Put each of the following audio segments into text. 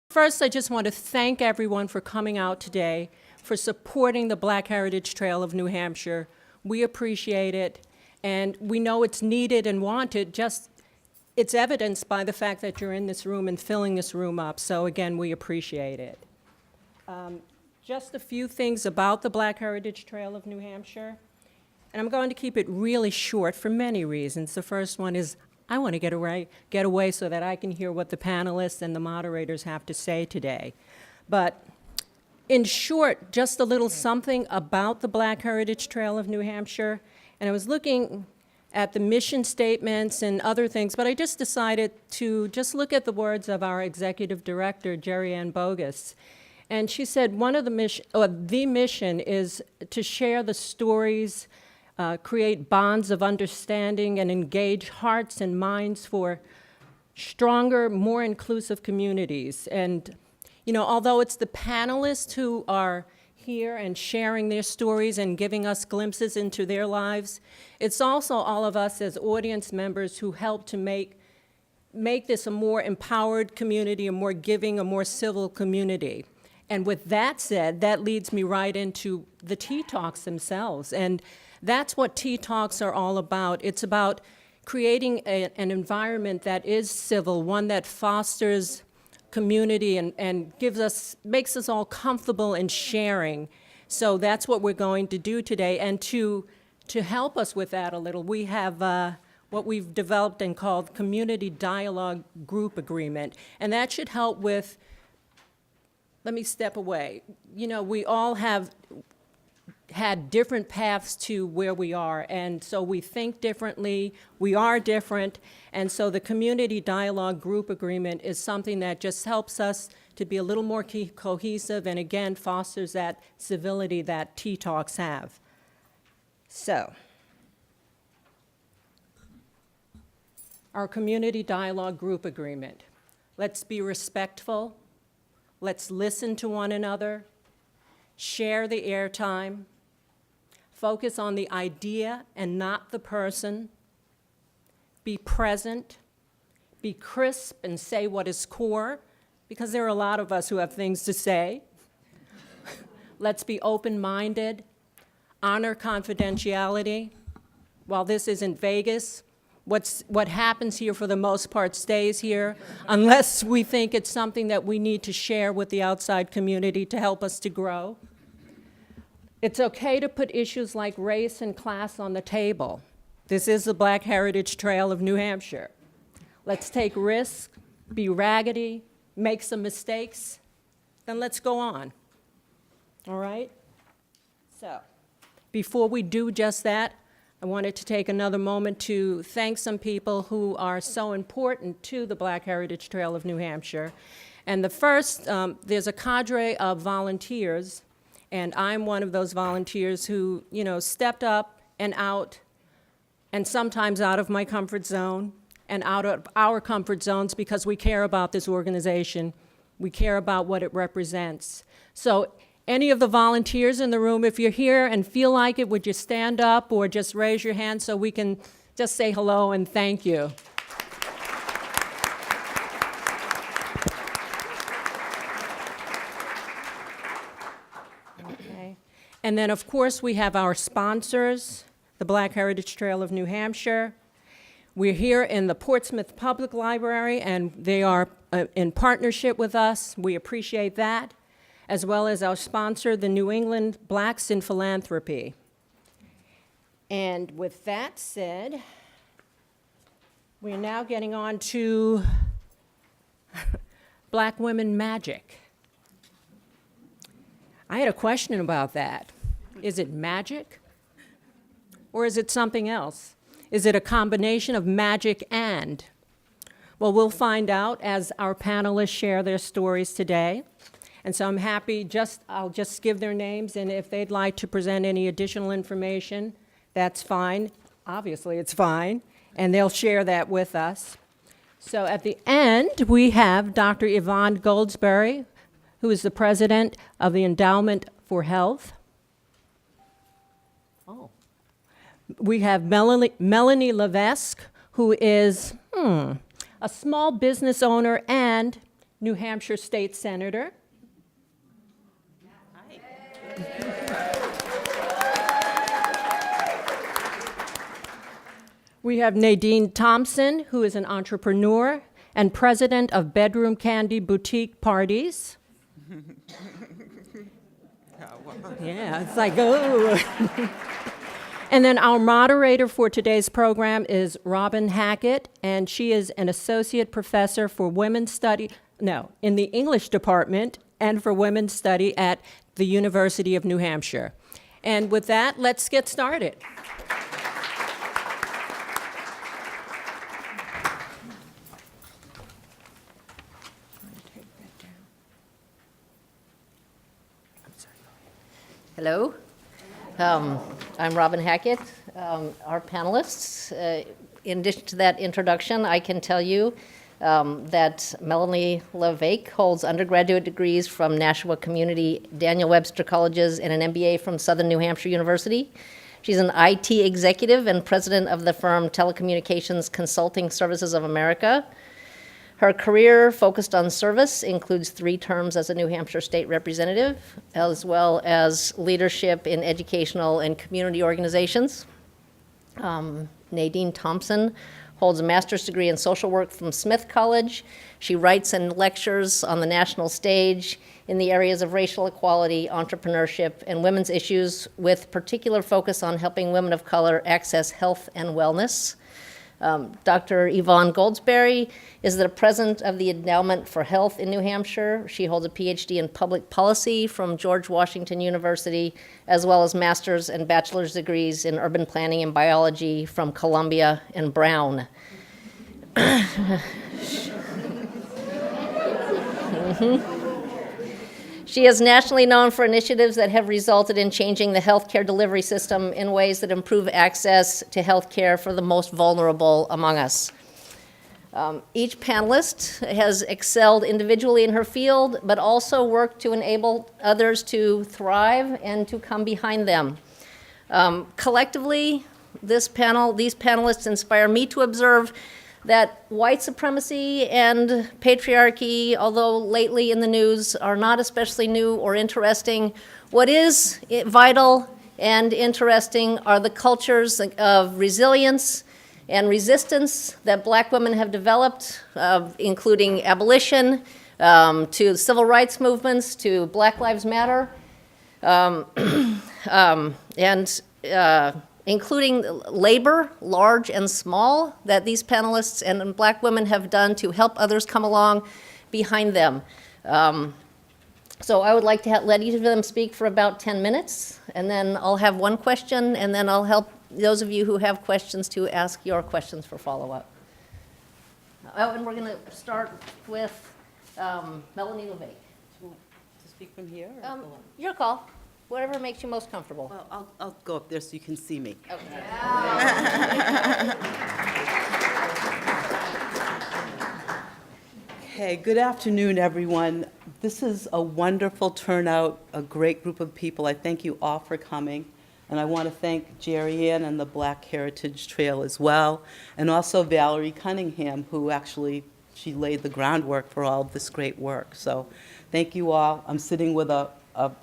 First, I just want to thank everyone for coming out today, for supporting the Black Heritage Trail of New Hampshire. We appreciate it, and we know it's needed and wanted. It's evidenced by the fact that you're in this room and filling this room up. So again, we appreciate it. Just a few things about the Black Heritage Trail of New Hampshire. And I'm going to keep it really short for many reasons. The first one is I want to get away so that I can hear what the panelists and the moderators have to say today. But in short, just a little something about the Black Heritage Trail of New Hampshire. And I was looking at the mission statements and other things, but I just decided to just look at the words of our executive director, Jerry Ann Bogus. And she said the mission is to share the stories, create bonds of understanding, and engage hearts and minds for stronger, more inclusive communities. And, although it's the panelists who are here and sharing their stories and giving us glimpses into their lives, it's also all of us as audience members who help to make this a more empowered community, a more giving, a more civil community. And with that said, that leads me right into the Tea Talks themselves. And that's what Tea Talks are all about. It's about creating an environment that is civil, one that fosters community and makes us all comfortable in sharing. So that's what we're going to do today. And to help us with that a little, we have what we've developed and called Community Dialogue Group Agreement. And that should help with, let me step away. We all have had different paths to where we are, and so we think differently, we are different, and so the Community Dialogue Group Agreement is something that just helps us to be a little more cohesive and again fosters that civility that Tea Talks have. So, our Community Dialogue Group Agreement. Let's be respectful, let's listen to one another, share the airtime, focus on the idea and not the person, be present, be crisp and say what is core, because there are a lot of us who have things to say. Let's be open-minded, honor confidentiality. While this isn't Vegas, what happens here for the most part stays here, unless we think it's something that we need to share with the outside community to help us to grow. It's okay to put issues like race and class on the table. This is the Black Heritage Trail of New Hampshire. Let's take risks, be raggedy, make some mistakes, then let's go on. All right? So, before we do just that, I wanted to take another moment to thank some people who are so important to the Black Heritage Trail of New Hampshire. And the first, there's a cadre of volunteers, and I'm one of those volunteers who, stepped up and out, and sometimes out of my comfort zone, and out of our comfort zones because we care about this organization. We care about what it represents. So any of the volunteers in the room, if you're here and feel like it, would you stand up or just raise your hand so we can just say hello and thank you? Okay. And then, of course, we have our sponsors, the Black Heritage Trail of New Hampshire. We're here in the Portsmouth Public Library, and they are in partnership with us. We appreciate that, as well as our sponsor, the New England Blacks in Philanthropy. And with that said, we're now getting on to Black women magic. I had a question about that. Is it magic? Or is it something else? Is it a combination of magic and? Well, we'll find out as our panelists share their stories today. And so I'm happy, I'll just give their names, and if they'd like to present any additional information, that's fine. Obviously, it's fine, and they'll share that with us. So at the end, we have Dr. Yvonne Goldsberry, who is the president of the Endowment for Health. Oh. We have Melanie Levesque, who is a small business owner and New Hampshire State Senator. We have Nadine Thompson, who is an entrepreneur and president of Bedroom Candy Boutique Parties. Yeah, it's like, oh. And then our moderator for today's program is Robin Hackett, and she is an associate professor for women's study, in the English department and for women's study at the University of New Hampshire. And with that, let's get started. Hello, I'm Robin Hackett. Our panelists, in addition to that introduction, I can tell you that Melanie LeVake holds undergraduate degrees from Nashua Community Daniel Webster Colleges and an MBA from Southern New Hampshire University. She's an IT executive and president of the firm Telecommunications Consulting Services of America. Her career focused on service includes 3 terms as a New Hampshire state representative, as well as leadership in educational and community organizations. Nadine Thompson holds a master's degree in social work from Smith College. She writes and lectures on the national stage in the areas of racial equality, entrepreneurship, and women's issues, with particular focus on helping women of color access health and wellness. Dr. Yvonne Goldsberry is the president of the Endowment for Health in New Hampshire. She holds a PhD in public policy from George Washington University, as well as master's and bachelor's degrees in urban planning and biology from Columbia and Brown. She is nationally known for initiatives that have resulted in changing the healthcare delivery system in ways that improve access to healthcare for the most vulnerable among us. Each panelist has excelled individually in her field, but also worked to enable others to thrive and to come behind them. Collectively, these panelists inspire me to observe that white supremacy and patriarchy, although lately in the news, are not especially new or interesting. What is vital and interesting are the cultures of resilience and resistance that Black women have developed, including abolition, to civil rights movements, to Black Lives Matter, including labor, large and small, that these panelists and Black women have done to help others come along behind them. So I would like to let each of them speak for about 10 minutes, and then I'll have one question, and then I'll help those of you who have questions to ask your questions for follow-up. And we're going to start with Melanie LeVake. To speak from here? Or go on? Your call. Whatever makes you most comfortable. Well, I'll go up there so you can see me. Okay. Okay, good afternoon, everyone. This is a wonderful turnout, a great group of people. I thank you all for coming. And I want to thank Jerry Ann and the Black Heritage Trail as well, and also Valerie Cunningham, who actually, she laid the groundwork for all of this great work. So thank you all. I'm sitting with a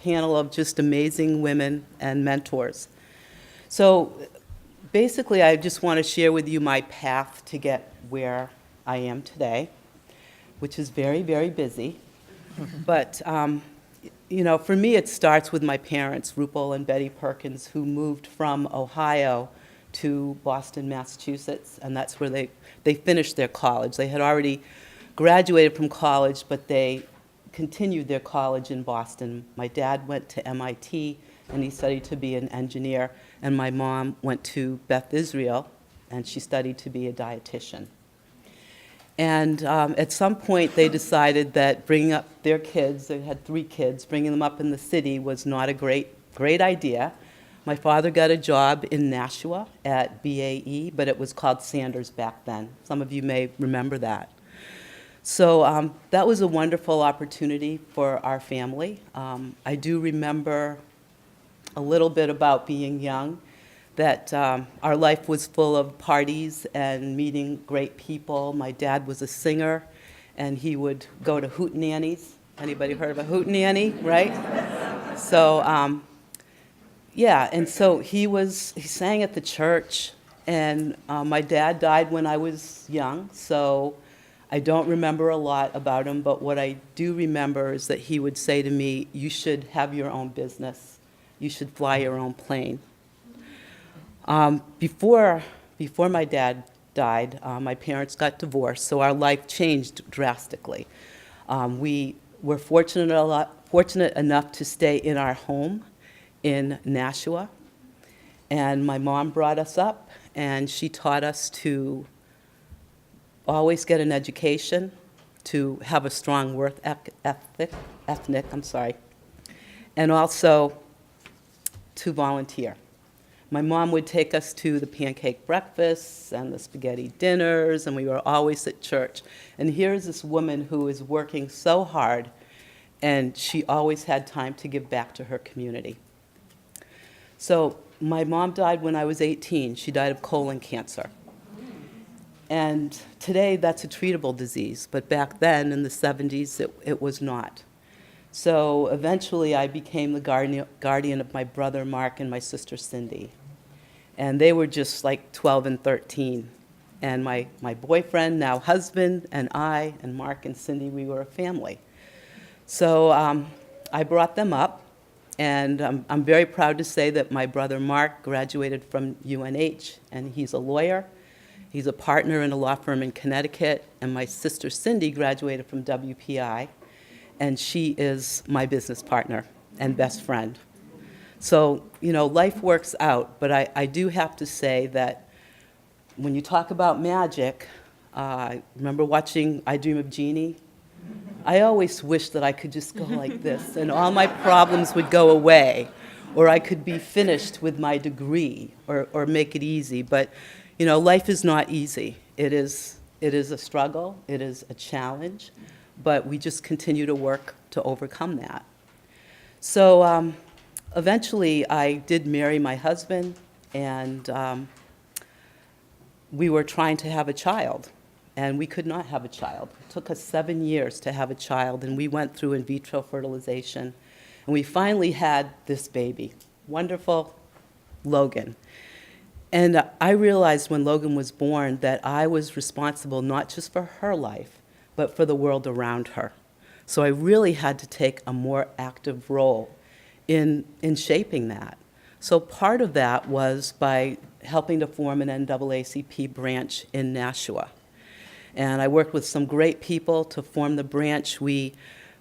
panel of just amazing women and mentors. So basically, I just want to share with you my path to get where I am today, which is very, very busy. But, for me, it starts with my parents, Rupal and Betty Perkins, who moved from Ohio to Boston, Massachusetts, and that's where they finished their college. They had already graduated from college, but they continued their college in Boston. My dad went to MIT, and he studied to be an engineer, and my mom went to Beth Israel, and she studied to be a dietitian. And at some point, they decided that bringing up their kids, they had 3 kids, bringing them up in the city was not a great idea. My father got a job in Nashua at BAE, but it was called Sanders back then. Some of you may remember that. So that was a wonderful opportunity for our family. I do remember a little bit about being young, that our life was full of parties and meeting great people. My dad was a singer, and he would go to hootenannies. Anybody heard of a hootenanny, right? So, yeah, and so he sang at the church, and my dad died when I was young, so I don't remember a lot about him, but what I do remember is that he would say to me, you should have your own business. You should fly your own plane. Before my dad died, my parents got divorced, so our life changed drastically. We were fortunate enough to stay in our home in Nashua, and my mom brought us up, and she taught us to always get an education, to have a strong work ethic, and also to volunteer. My mom would take us to the pancake breakfasts and the spaghetti dinners, and we were always at church. And here's this woman who is working so hard, and she always had time to give back to her community. So my mom died when I was 18. She died of colon cancer. And today that's a treatable disease, but back then in the 70s it was not. So eventually I became the guardian of my brother Mark and my sister Cindy. And they were just like 12 and 13. And my boyfriend, now husband, and I, and Mark and Cindy, we were a family. So I brought them up, and I'm very proud to say that my brother Mark graduated from UNH, and he's a lawyer. He's a partner in a law firm in Connecticut, and my sister Cindy graduated from WPI, and she is my business partner and best friend. So, life works out, but I do have to say that when you talk about magic, remember watching I Dream of Jeannie? I always wish that I could just go like this and all my problems would go away, or I could be finished with my degree or make it easy. But, life is not easy. It is a struggle. It is a challenge. But we just continue to work to overcome that. So eventually I did marry my husband, and we were trying to have a child. And we could not have a child. It took us 7 years to have a child, and we went through in vitro fertilization. And we finally had this baby, wonderful Logan. And I realized when Logan was born that I was responsible not just for her life, but for the world around her. So I really had to take a more active role in shaping that. So part of that was by helping to form an NAACP branch in Nashua. And I worked with some great people to form the branch. We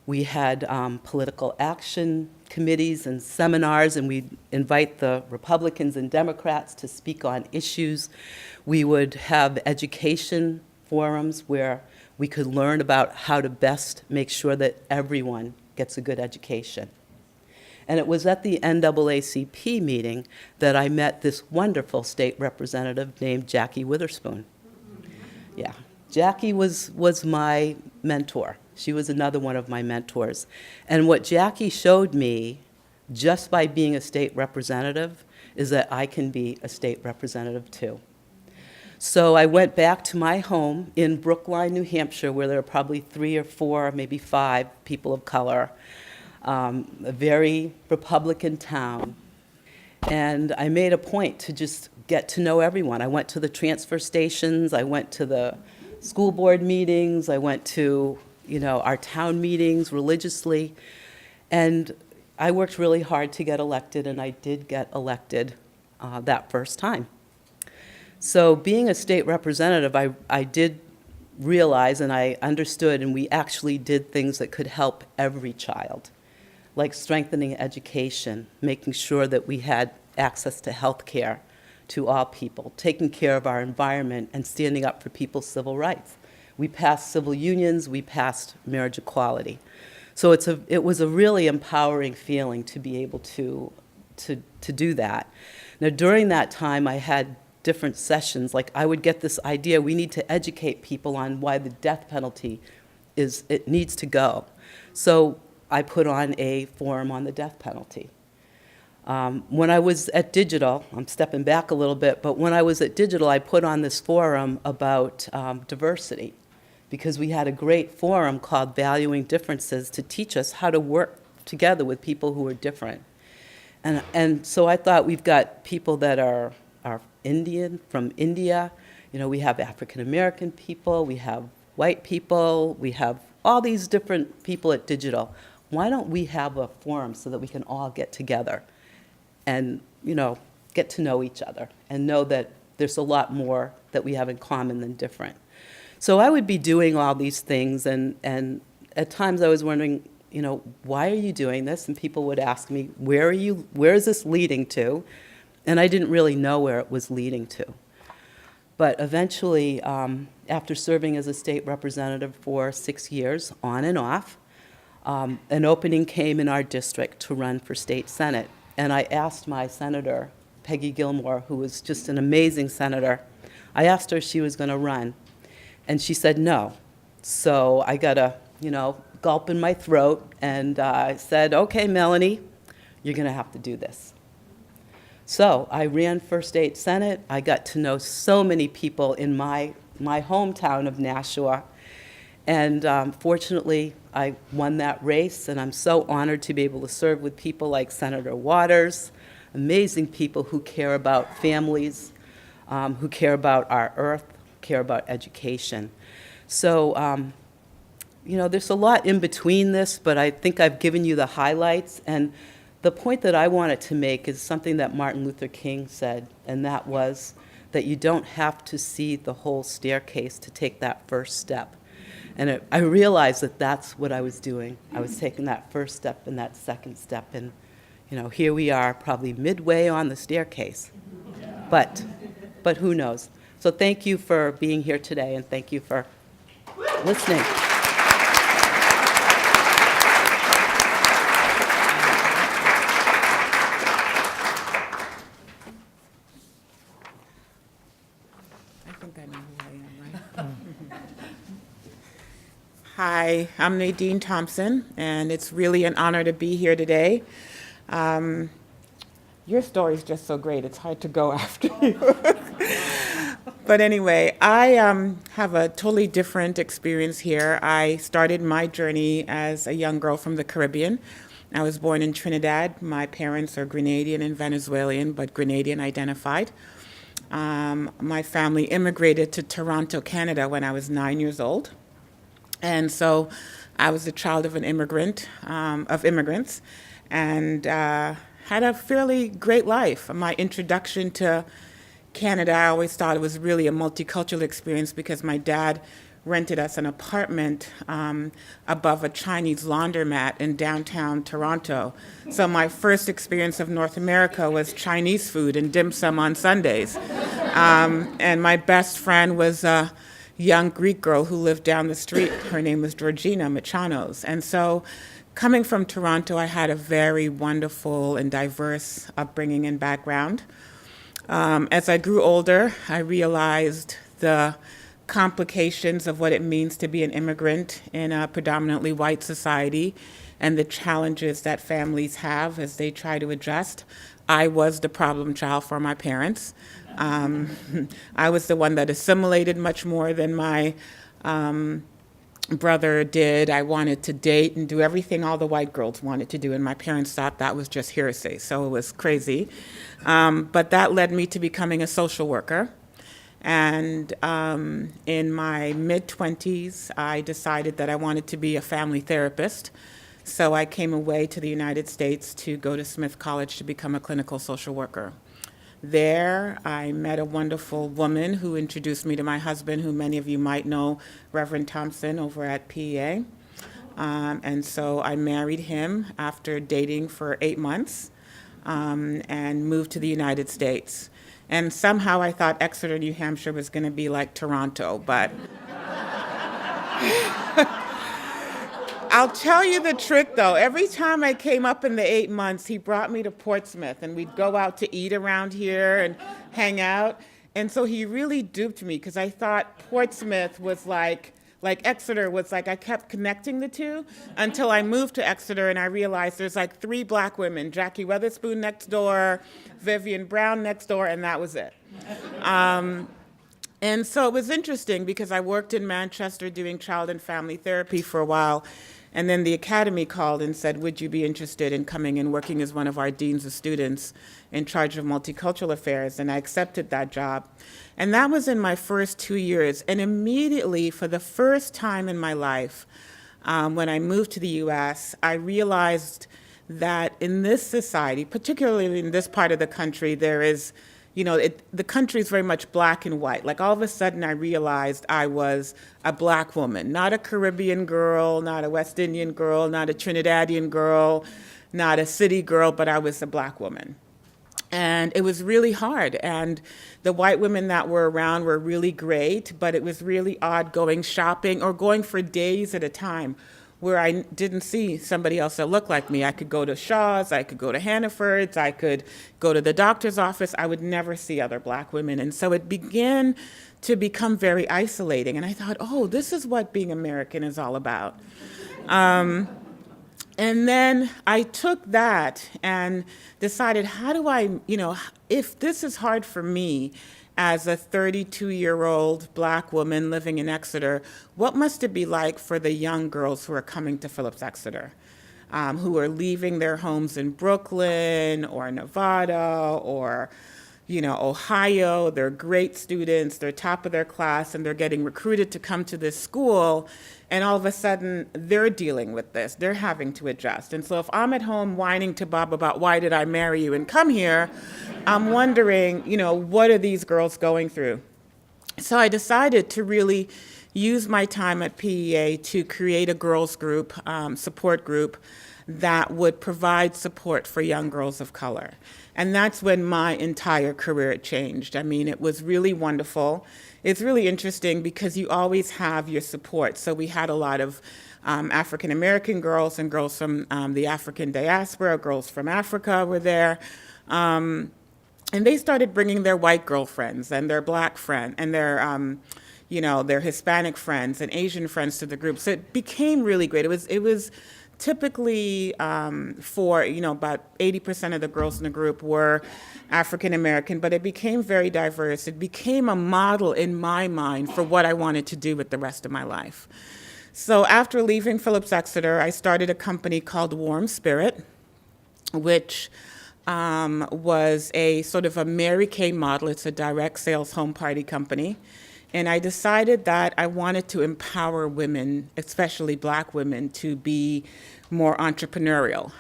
had political action committees and seminars, and we'd invite the Republicans and Democrats to speak on issues. We would have education forums where we could learn about how to best make sure that everyone gets a good education. And it was at the NAACP meeting that I met this wonderful state representative named Jackie Witherspoon. Yeah. Jackie was my mentor. She was another one of my mentors. And what Jackie showed me, just by being a state representative, is that I can be a state representative too. So I went back to my home in Brookline, New Hampshire, where there are probably 3 or 4, maybe 5 people of color, a very Republican town. And I made a point to just get to know everyone. I went to the transfer stations, I went to the school board meetings, I went to, our town meetings religiously, and I worked really hard to get elected, and I did get elected that first time. So being a state representative, I did realize and I understood, and we actually did things that could help every child, like strengthening education, making sure that we had access to health care to all people, taking care of our environment, and standing up for people's civil rights. We passed civil unions, we passed marriage equality. So it was a really empowering feeling to be able to do that. Now, during that time, I had different sessions. Like, I would get this idea, we need to educate people on why the death penalty it needs to go. So I put on a forum on the death penalty. When I was at Digital, I'm stepping back a little bit, but when I was at Digital, I put on this forum about diversity, because we had a great forum called Valuing Differences to teach us how to work together with people who are different. And so I thought we've got people that are Indian, from India, we have African American people, we have white people, we have all these different people at Digital. Why don't we have a forum so that we can all get together and, get to know each other and know that there's a lot more that we have in common than different. So I would be doing all these things, and at times I was wondering, why are you doing this? And people would ask me, where is this leading to? And I didn't really know where it was leading to. But eventually, after serving as a state representative for 6 years, on and off, an opening came in our district to run for state senate. And I asked my senator, Peggy Gilmore, who was just an amazing senator, I asked her if she was going to run. And she said no. So I got a, gulp in my throat, and I said, okay, Melanie, you're going to have to do this. So I ran for state senate. I got to know so many people in my hometown of Nashua. And fortunately, I won that race, and I'm so honored to be able to serve with people like Senator Waters, amazing people who care about families, who care about our earth, care about education. So, there's a lot in between this, but I think I've given you the highlights. And the point that I wanted to make is something that Martin Luther King said, and that was that you don't have to see the whole staircase to take that first step. And I realized that that's what I was doing. I was taking that first step and that second step, and here we are, probably midway on the staircase. But who knows? So thank you for being here today, and thank you for listening. Hi, I'm Nadine Thompson, and it's really an honor to be here today. Your story is just so great, it's hard to go after you. But anyway, I have a totally different experience here. I started my journey as a young girl from the Caribbean. I was born in Trinidad. My parents are Grenadian and Venezuelan, but Grenadian identified. My family immigrated to Toronto, Canada when I was 9 years old. And so I was the child of an immigrants, and had a fairly great life. My introduction to Canada, I always thought it was really a multicultural experience because my dad rented us an apartment above a Chinese laundromat in downtown Toronto. So my first experience of North America was Chinese food and dim sum on Sundays. And my best friend was a young Greek girl who lived down the street. Her name was Georgina Michanos. And so coming from Toronto, I had a very wonderful and diverse upbringing and background. As I grew older, I realized the complications of what it means to be an immigrant in a predominantly white society and the challenges that families have as they try to adjust. I was the problem child for my parents. I was the one that assimilated much more than my brother did. I wanted to date and do everything all the white girls wanted to do, and my parents thought that was just hearsay, so it was crazy. But that led me to becoming a social worker. And in my mid-20s, I decided that I wanted to be a family therapist. So I came away to the United States to go to Smith College to become a clinical social worker. There, I met a wonderful woman who introduced me to my husband, who many of you might know, Reverend Thompson, over at PEA. And so I married him after dating for 8 months and moved to the United States. And somehow I thought Exeter, New Hampshire was going to be like Toronto, but I'll tell you the trick, though. Every time I came up in the 8 months, he brought me to Portsmouth, and we'd go out to eat around here and hang out. And so he really duped me, because I thought Portsmouth was like Exeter was like, I kept connecting the two until I moved to Exeter, and I realized there's like 3 black women, Jackie Weatherspoon next door, Vivian Brown next door, and that was it. And so it was interesting because I worked in Manchester doing child and family therapy for a while. And then the academy called and said, would you be interested in coming and working as one of our deans of students in charge of multicultural affairs? And I accepted that job. And that was in my first 2 years. And immediately, for the first time in my life, when I moved to the US, I realized that in this society, particularly in this part of the country, there is, the country is very much black and white. Like all of a sudden I realized I was a black woman, not a Caribbean girl, not a West Indian girl, not a Trinidadian girl, not a city girl, but I was a black woman. And it was really hard. And the white women that were around were really great, but it was really odd going shopping or going for days at a time where I didn't see somebody else that looked like me. I could go to Shaw's, I could go to Hannaford's, I could go to the doctor's office. I would never see other black women. And so it began to become very isolating. And I thought, oh, this is what being American is all about. And then I took that and decided, how do I, if this is hard for me as a 32-year-old black woman living in Exeter, what must it be like for the young girls who are coming to Phillips Exeter, who are leaving their homes in Brooklyn or Nevada or Ohio? They're great students, they're top of their class, and they're getting recruited to come to this school. And all of a sudden, they're dealing with this. They're having to adjust. And so if I'm at home whining to Bob about why did I marry you and come here, I'm wondering, what are these girls going through? So I decided to really use my time at PEA to create a girls group, support group, that would provide support for young girls of color. And that's when my entire career changed. I mean, it was really wonderful. It's really interesting because you always have your support. So we had a lot of African American girls and girls from the African diaspora, girls from Africa were there. And they started bringing their white girlfriends and their black friends and their Hispanic friends and Asian friends to the group. So it became really great. It was typically for, about 80% of the girls in the group were African American, but it became very diverse. It became a model in my mind for what I wanted to do with the rest of my life. So after leaving Phillips Exeter, I started a company called Warm Spirit, which was a sort of a Mary Kay model. It's a direct sales home party company. And I decided that I wanted to empower women, especially black women, to be more entrepreneurial.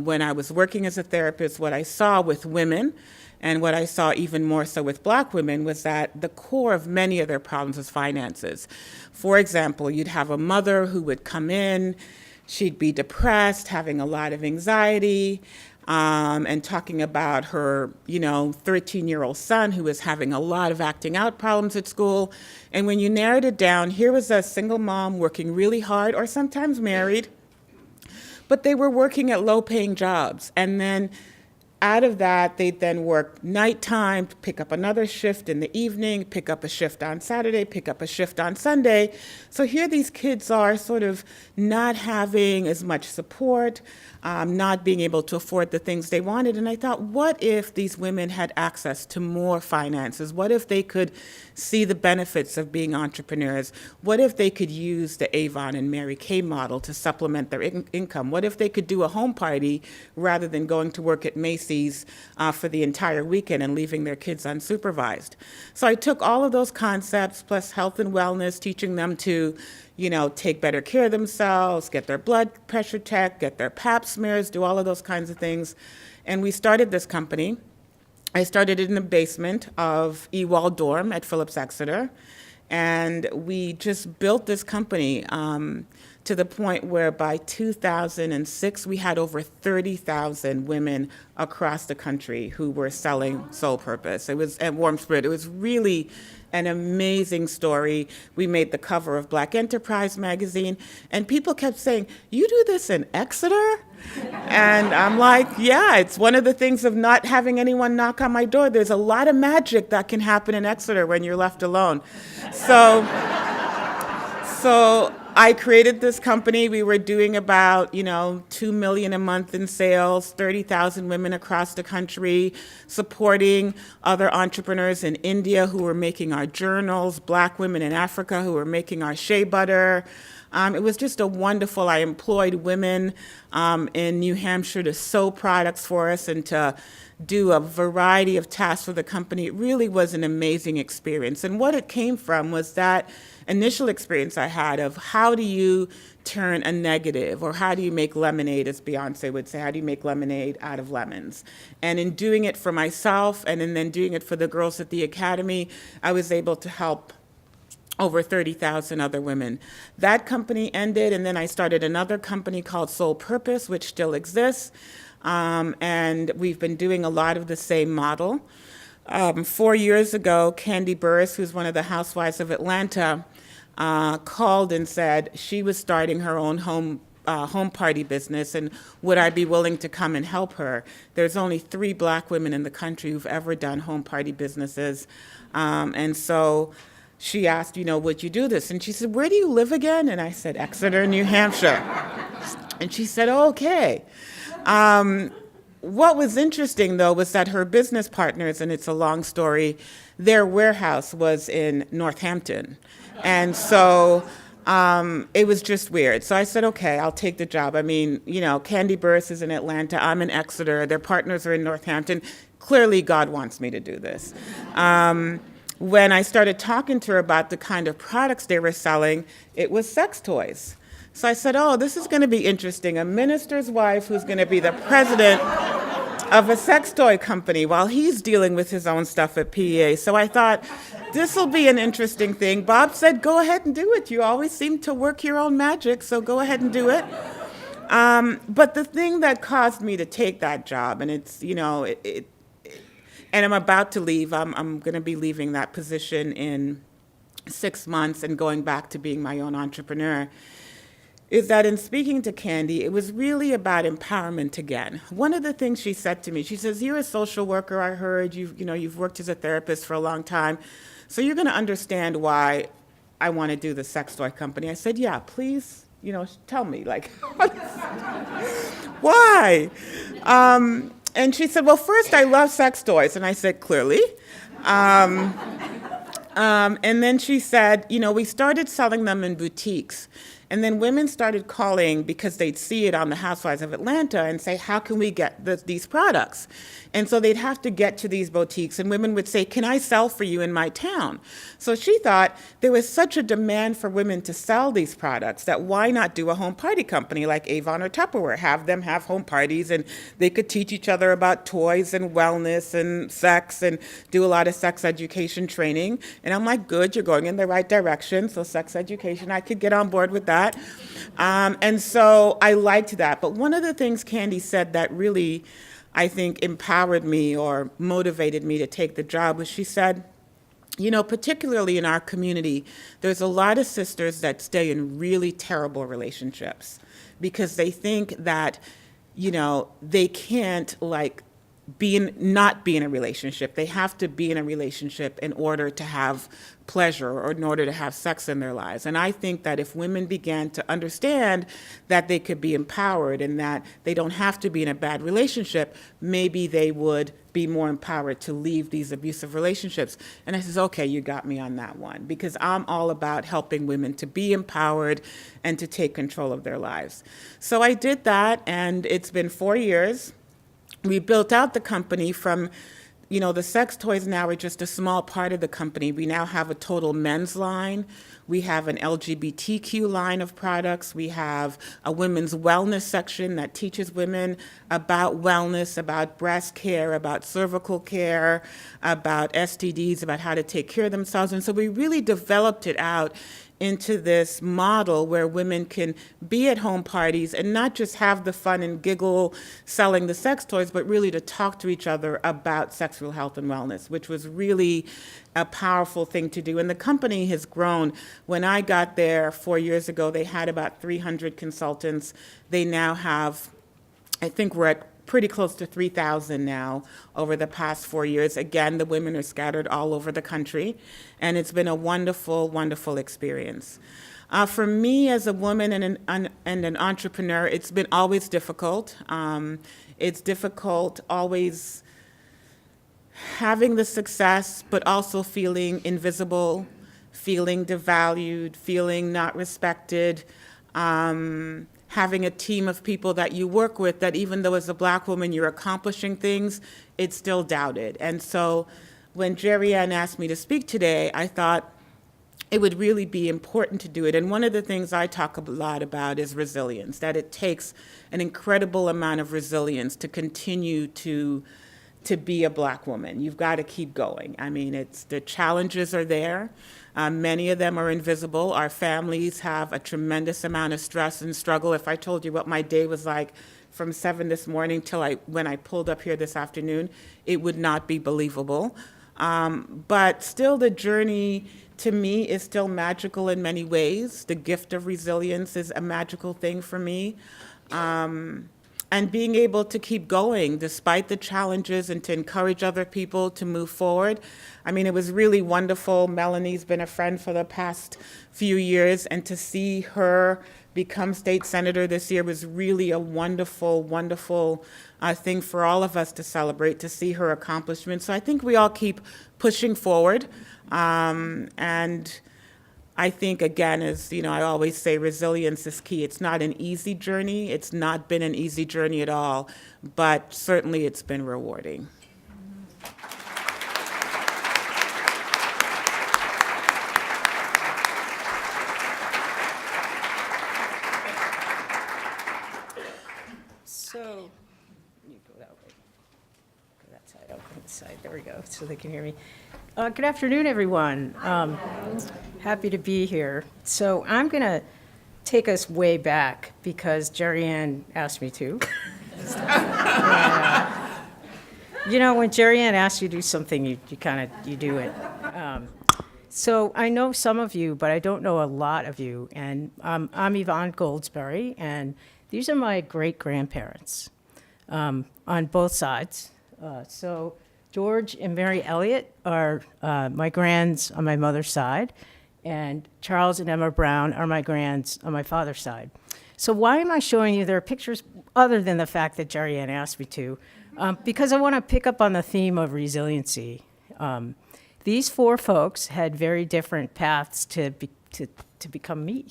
When I was working as a therapist, what I saw with women, and what I saw even more so with black women, was that the core of many of their problems was finances. For example, you'd have a mother who would come in, she'd be depressed, having a lot of anxiety, and talking about her, 13-year-old son who was having a lot of acting out problems at school. And when you narrowed it down, here was a single mom working really hard, or sometimes married, but they were working at low-paying jobs. And then out of that, they'd then work nighttime, pick up another shift in the evening, pick up a shift on Saturday, pick up a shift on Sunday. So here these kids are sort of not having as much support, not being able to afford the things they wanted. And I thought, what if these women had access to more finances? What if they could see the benefits of being entrepreneurs? What if they could use the Avon and Mary Kay model to supplement their income? What if they could do a home party rather than going to work at Macy's for the entire weekend and leaving their kids unsupervised? So I took all of those concepts, plus health and wellness, teaching them to take better care of themselves, get their blood pressure checked, get their pap smears, do all of those kinds of things. And we started this company. I started it in the basement of Ewald Dorm at Phillips Exeter. And we just built this company to the point where by 2006, we had over 30,000 women across the country who were selling Soul Purpose. It was at Warm Spirit. It was really an amazing story. We made the cover of Black Enterprise magazine, and people kept saying, "You do this in Exeter?" And I'm like, yeah, it's one of the things of not having anyone knock on my door. There's a lot of magic that can happen in Exeter when you're left alone. So I created this company. We were doing about, $2 million a month in sales, 30,000 women across the country, supporting other entrepreneurs in India who were making our journals, Black women in Africa who were making our shea butter. It was just I employed women in New Hampshire to sew products for us and to do a variety of tasks for the company. It really was an amazing experience. And what it came from was that initial experience I had of how do you turn a negative, or how do you make lemonade, as Beyonce would say, how do you make lemonade out of lemons? And in doing it for myself and then doing it for the girls at the academy, I was able to help over 30,000 other women. That company ended, and then I started another company called Soul Purpose, which still exists. And we've been doing a lot of the same model. 4 years ago, Candy Burris, who's one of the housewives of Atlanta, called and said she was starting her own home party business, and would I be willing to come and help her? There's only 3 Black women in the country who've ever done home party businesses. And so she asked, would you do this? And she said, where do you live again? And I said, Exeter, New Hampshire. And she said, oh, okay. What was interesting, though, was that her business partners, and it's a long story, their warehouse was in Northampton. And so it was just weird. So I said, okay, I'll take the job. I mean, Candy Burris is in Atlanta. I'm in Exeter. Their partners are in Northampton. Clearly, God wants me to do this. When I started talking to her about the kind of products they were selling, it was sex toys. So I said, oh, this is going to be interesting. A minister's wife who's going to be the president of a sex toy company while he's dealing with his own stuff at PEA. So I thought, this will be an interesting thing. Bob said, go ahead and do it. You always seem to work your own magic, so go ahead and do it. But the thing that caused me to take that job, and it's, and I'm about to leave. I'm going to be leaving that position in 6 months and going back to being my own entrepreneur, is that in speaking to Candy, it was really about empowerment again. One of the things she said to me, she says, you're a social worker, I heard. You've worked as a therapist for a long time, so you're going to understand why I want to do the sex toy company. I said, yeah, please, tell me, why? And she said, well, first, I love sex toys. And I said, clearly. And then she said, we started selling them in boutiques. And then women started calling because they'd see it on the Housewives of Atlanta and say, how can we get these products? And so they'd have to get to these boutiques, and women would say, can I sell for you in my town? So she thought there was such a demand for women to sell these products that why not do a home party company like Avon or Tupperware, have them have home parties, and they could teach each other about toys and wellness and sex and do a lot of sex education training. And I'm like, good, you're going in the right direction. So sex education, I could get on board with that. And so I liked that. But one of the things Candy said that really, I think, empowered me or motivated me to take the job was she said, particularly in our community, there's a lot of sisters that stay in really terrible relationships because they think that, they can't not be in a relationship. They have to be in a relationship in order to have pleasure or in order to have sex in their lives. And I think that if women began to understand that they could be empowered and that they don't have to be in a bad relationship, maybe they would be more empowered to leave these abusive relationships. And I says, okay, you got me on that one, because I'm all about helping women to be empowered and to take control of their lives. So I did that, and it's been 4 years. We built out the company from, the sex toys now are just a small part of the company. We now have a total men's line. We have an LGBTQ line of products. We have a women's wellness section that teaches women about wellness, about breast care, about cervical care, about STDs, about how to take care of themselves. And so we really developed it out into this model where women can be at home parties and not just have the fun and giggle selling the sex toys, but really to talk to each other about sexual health and wellness, which was really a powerful thing to do. And the company has grown. When I got there 4 years ago, they had about 300 consultants. They now have, I think we're at pretty close to 3,000 now over the past 4 years. Again, the women are scattered all over the country, and it's been a wonderful, wonderful experience. For me, as a woman and an entrepreneur, it's been always difficult. It's difficult always having the success, but also feeling invisible, feeling devalued, feeling not respected, having a team of people that you work with that even though as a Black woman you're accomplishing things, it's still doubted. And so when Jerry Ann asked me to speak today, I thought it would really be important to do it. And one of the things I talk a lot about is resilience, that it takes an incredible amount of resilience to continue to be a Black woman. You've got to keep going. I mean, the challenges are there. Many of them are invisible. Our families have a tremendous amount of stress and struggle. If I told you what my day was like from 7 this morning till when I pulled up here this afternoon, it would not be believable. But still, the journey to me is still magical in many ways. The gift of resilience is a magical thing for me. And being able to keep going despite the challenges and to encourage other people to move forward. I mean, it was really wonderful. Melanie's been a friend for the past few years, and to see her become state senator this year was really a wonderful, wonderful thing for all of us to celebrate, to see her accomplishments. So I think we all keep pushing forward. And I think, again, as you know, I always say resilience is key. It's not an easy journey. It's not been an easy journey at all, but certainly it's been rewarding. So, you go that way. Go that side, I'll go this side. There we go, so they can hear me. Good afternoon, everyone. Happy to be here. So I'm going to take us way back because Jerry Ann asked me to. You know, when Jerry Ann asks you to do something, you do it. So I know some of you, but I don't know a lot of you. And I'm Yvonne Goldsberry, and these are my great-grandparents on both sides. So George and Mary Elliott are my grands on my mother's side, and Charles and Emma Brown are my grands on my father's side. So why am I showing you their pictures other than the fact that Jerry Ann asked me to? Because I want to pick up on the theme of resiliency. These four folks had very different paths to become me.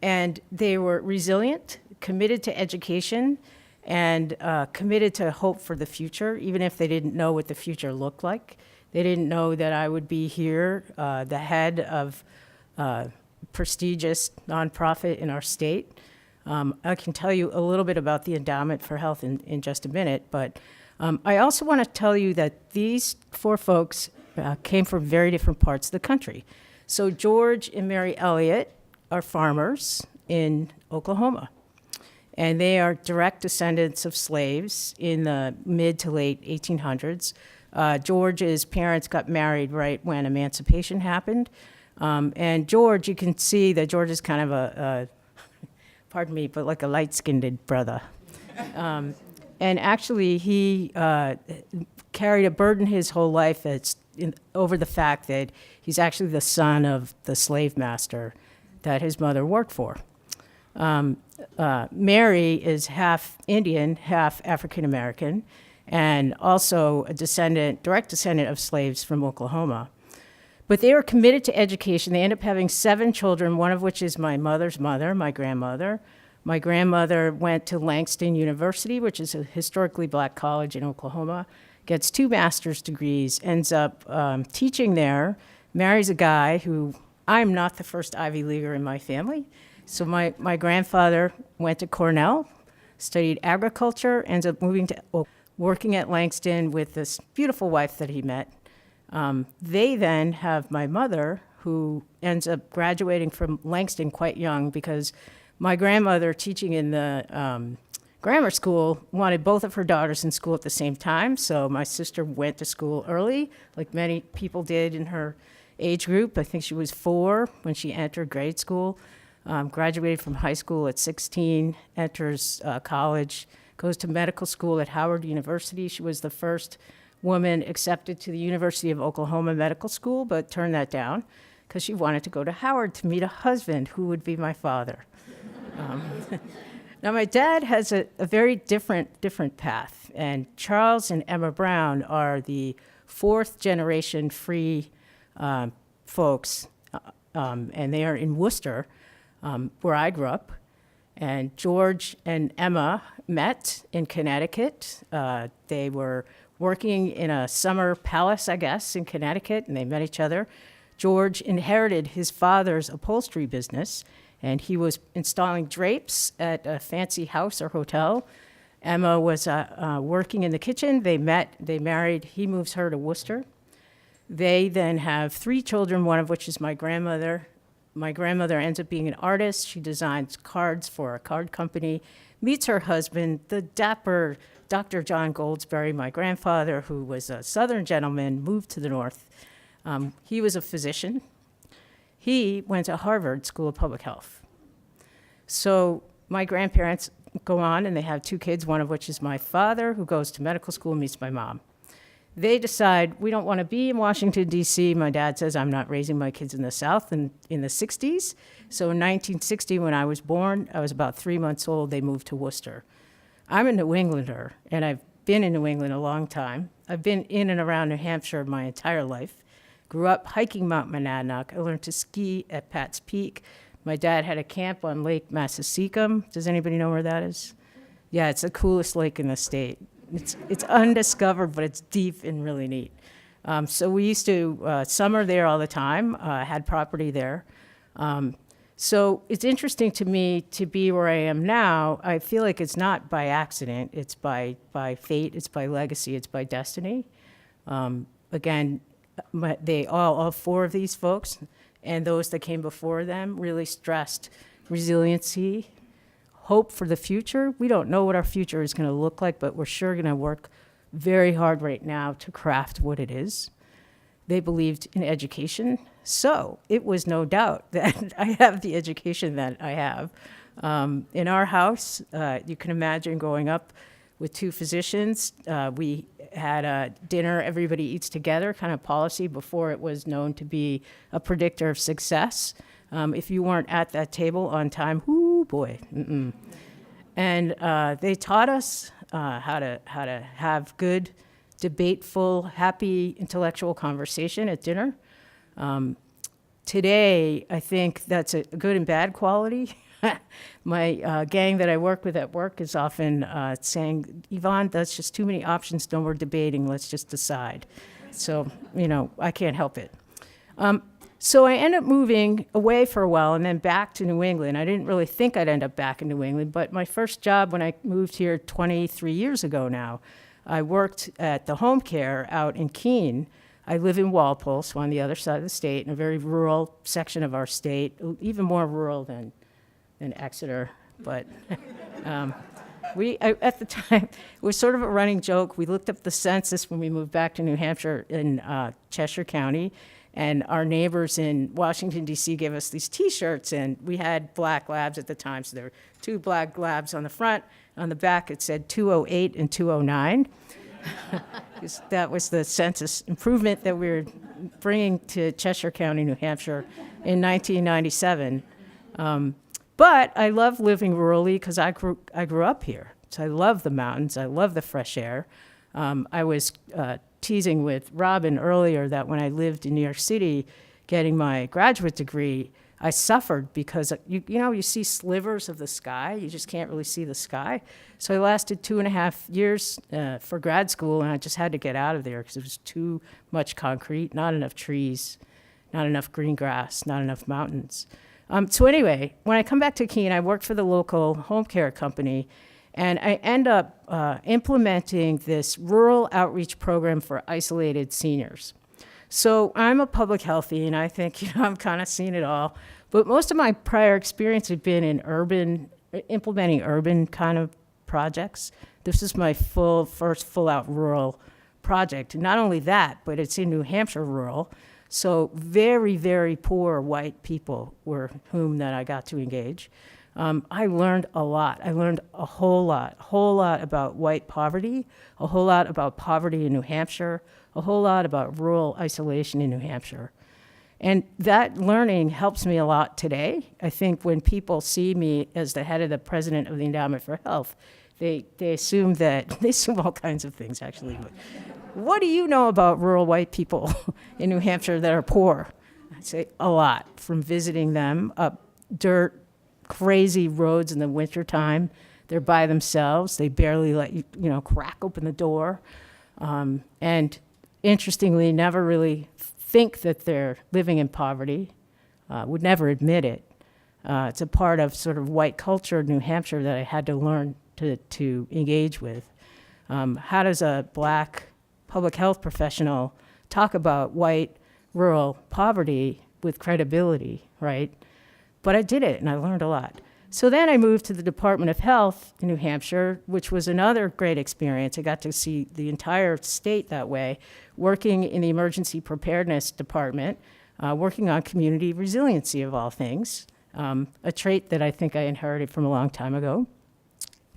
And they were resilient, committed to education, and committed to hope for the future, even if they didn't know what the future looked like. They didn't know that I would be here, the head of a prestigious nonprofit in our state. I can tell you a little bit about the Endowment for Health in just a minute, but I also want to tell you that these four folks came from very different parts of the country. So George and Mary Elliott are farmers in Oklahoma. And they are direct descendants of slaves in the mid to late 1800s. George's parents got married right when emancipation happened. And George, you can see that George is kind of a pardon me, but like a light-skinned brother. And actually, he carried a burden his whole life over the fact that he's actually the son of the slave master that his mother worked for. Mary is half Indian, half African American, and also a direct descendant of slaves from Oklahoma. But they were committed to education. They end up having 7 children, one of which is my mother's mother, my grandmother. My grandmother went to Langston University, which is a historically Black college in Oklahoma, gets 2 master's degrees, ends up teaching there, marries a guy who, I'm not the first Ivy Leaguer in my family. So my grandfather went to Cornell, studied agriculture, ends up working at Langston with this beautiful wife that he met. They then have my mother, who ends up graduating from Langston quite young because my grandmother, teaching in the grammar school, wanted both of her daughters in school at the same time. So my sister went to school early, like many people did in her age group. I think she was 4 when she entered grade school. Graduated from high school at 16, enters college, goes to medical school at Howard University. She was the first woman accepted to the University of Oklahoma Medical School, but turned that down. because she wanted to go to Howard to meet a husband who would be my father. Now, my dad has a very different path, and Charles and Emma Brown are the fourth generation free folks, and they are in Worcester, where I grew up. And George and Emma met in Connecticut. They were working in a summer palace, I guess, in Connecticut, and they met each other. George inherited his father's upholstery business, and he was installing drapes at a fancy house or hotel. Emma was working in the kitchen. They met, they married. He moves her to Worcester. They then have 3 children, one of which is my grandmother. My grandmother ends up being an artist. She designs cards for a card company, meets her husband, the dapper Dr. John Goldsberry, my grandfather, who was a Southern gentleman, moved to the North. He was a physician. He went to Harvard School of Public Health. So my grandparents go on, and they have 2 kids, one of which is my father, who goes to medical school and meets my mom. They decide, we don't want to be in Washington, D.C. My dad says, I'm not raising my kids in the South in the 60s. So in 1960, when I was born, I was about 3 months old, they moved to Worcester. I'm a New Englander, and I've been in New England a long time. I've been in and around New Hampshire my entire life. Grew up hiking Mount Monadnock. I learned to ski at Pat's Peak. My dad had a camp on Lake Massasecum. Does anybody know where that is? Yeah, it's the coolest lake in the state. It's undiscovered, but it's deep and really neat. So we used to summer there all the time, had property there. So it's interesting to me to be where I am now. I feel like it's not by accident. It's by fate. It's by legacy. It's by destiny. Again, all 4 of these folks and those that came before them really stressed resiliency, hope for the future. We don't know what our future is going to look like, but we're sure going to work very hard right now to craft what it is. They believed in education, so it was no doubt that I have the education that I have. In our house, you can imagine growing up with 2 physicians. We had a dinner, everybody eats together kind of policy before it was known to be a predictor of success. If you weren't at that table on time, whoo boy. And they taught us how to have good, debateful, happy intellectual conversation at dinner. Today, I think that's a good and bad quality. My gang that I work with at work is often saying, Yvonne, that's just too many options, no more debating, let's just decide. So, I can't help it. So I ended up moving away for a while and then back to New England. I didn't really think I'd end up back in New England, but my first job when I moved here 23 years ago now, I worked at the home care out in Keene. I live in Walpole, so on the other side of the state, in a very rural section of our state, even more rural than Exeter. But at the time, it was sort of a running joke. We looked up the census when we moved back to New Hampshire in Cheshire County, and our neighbors in Washington, D.C. gave us these T-shirts, and we had black labs at the time, so there were 2 black labs on the front. On the back, it said 208 and 209. That was the census improvement that we were bringing to Cheshire County, New Hampshire in 1997. But I love living rurally because I grew up here. So I love the mountains. I love the fresh air. I was teasing with Robin earlier that when I lived in New York City getting my graduate degree, I suffered because you see slivers of the sky. You just can't really see the sky. So I lasted 2.5 years for grad school, and I just had to get out of there because it was too much concrete, not enough trees, not enough green grass, not enough mountains. So anyway, when I come back to Keene, I worked for the local home care company, and I end up implementing this rural outreach program for isolated seniors. So I'm a public healthy, and I think, I've kind of seen it all. But most of my prior experience had been in implementing urban kind of projects. This is my first full-out rural project. And not only that, but it's in New Hampshire rural. So very, very poor white people were whom that I got to engage. I learned a lot. I learned a whole lot about white poverty, a whole lot about poverty in New Hampshire, a whole lot about rural isolation in New Hampshire. And that learning helps me a lot today. I think when people see me as the head of the president of the Endowment for Health, they assume that, they assume all kinds of things, actually. But what do you know about rural white people in New Hampshire that are poor? I'd say a lot, from visiting them up dirt, crazy roads in the wintertime. They're by themselves. They barely let you, crack open the door. And interestingly, never really think that they're living in poverty, would never admit it. It's a part of sort of white culture in New Hampshire that I had to learn to engage with. How does a black public health professional talk about white rural poverty with credibility, right? But I did it, and I learned a lot. So then I moved to the Department of Health in New Hampshire, which was another great experience. I got to see the entire state that way, working in the Emergency Preparedness Department, working on community resiliency of all things, a trait that I think I inherited from a long time ago.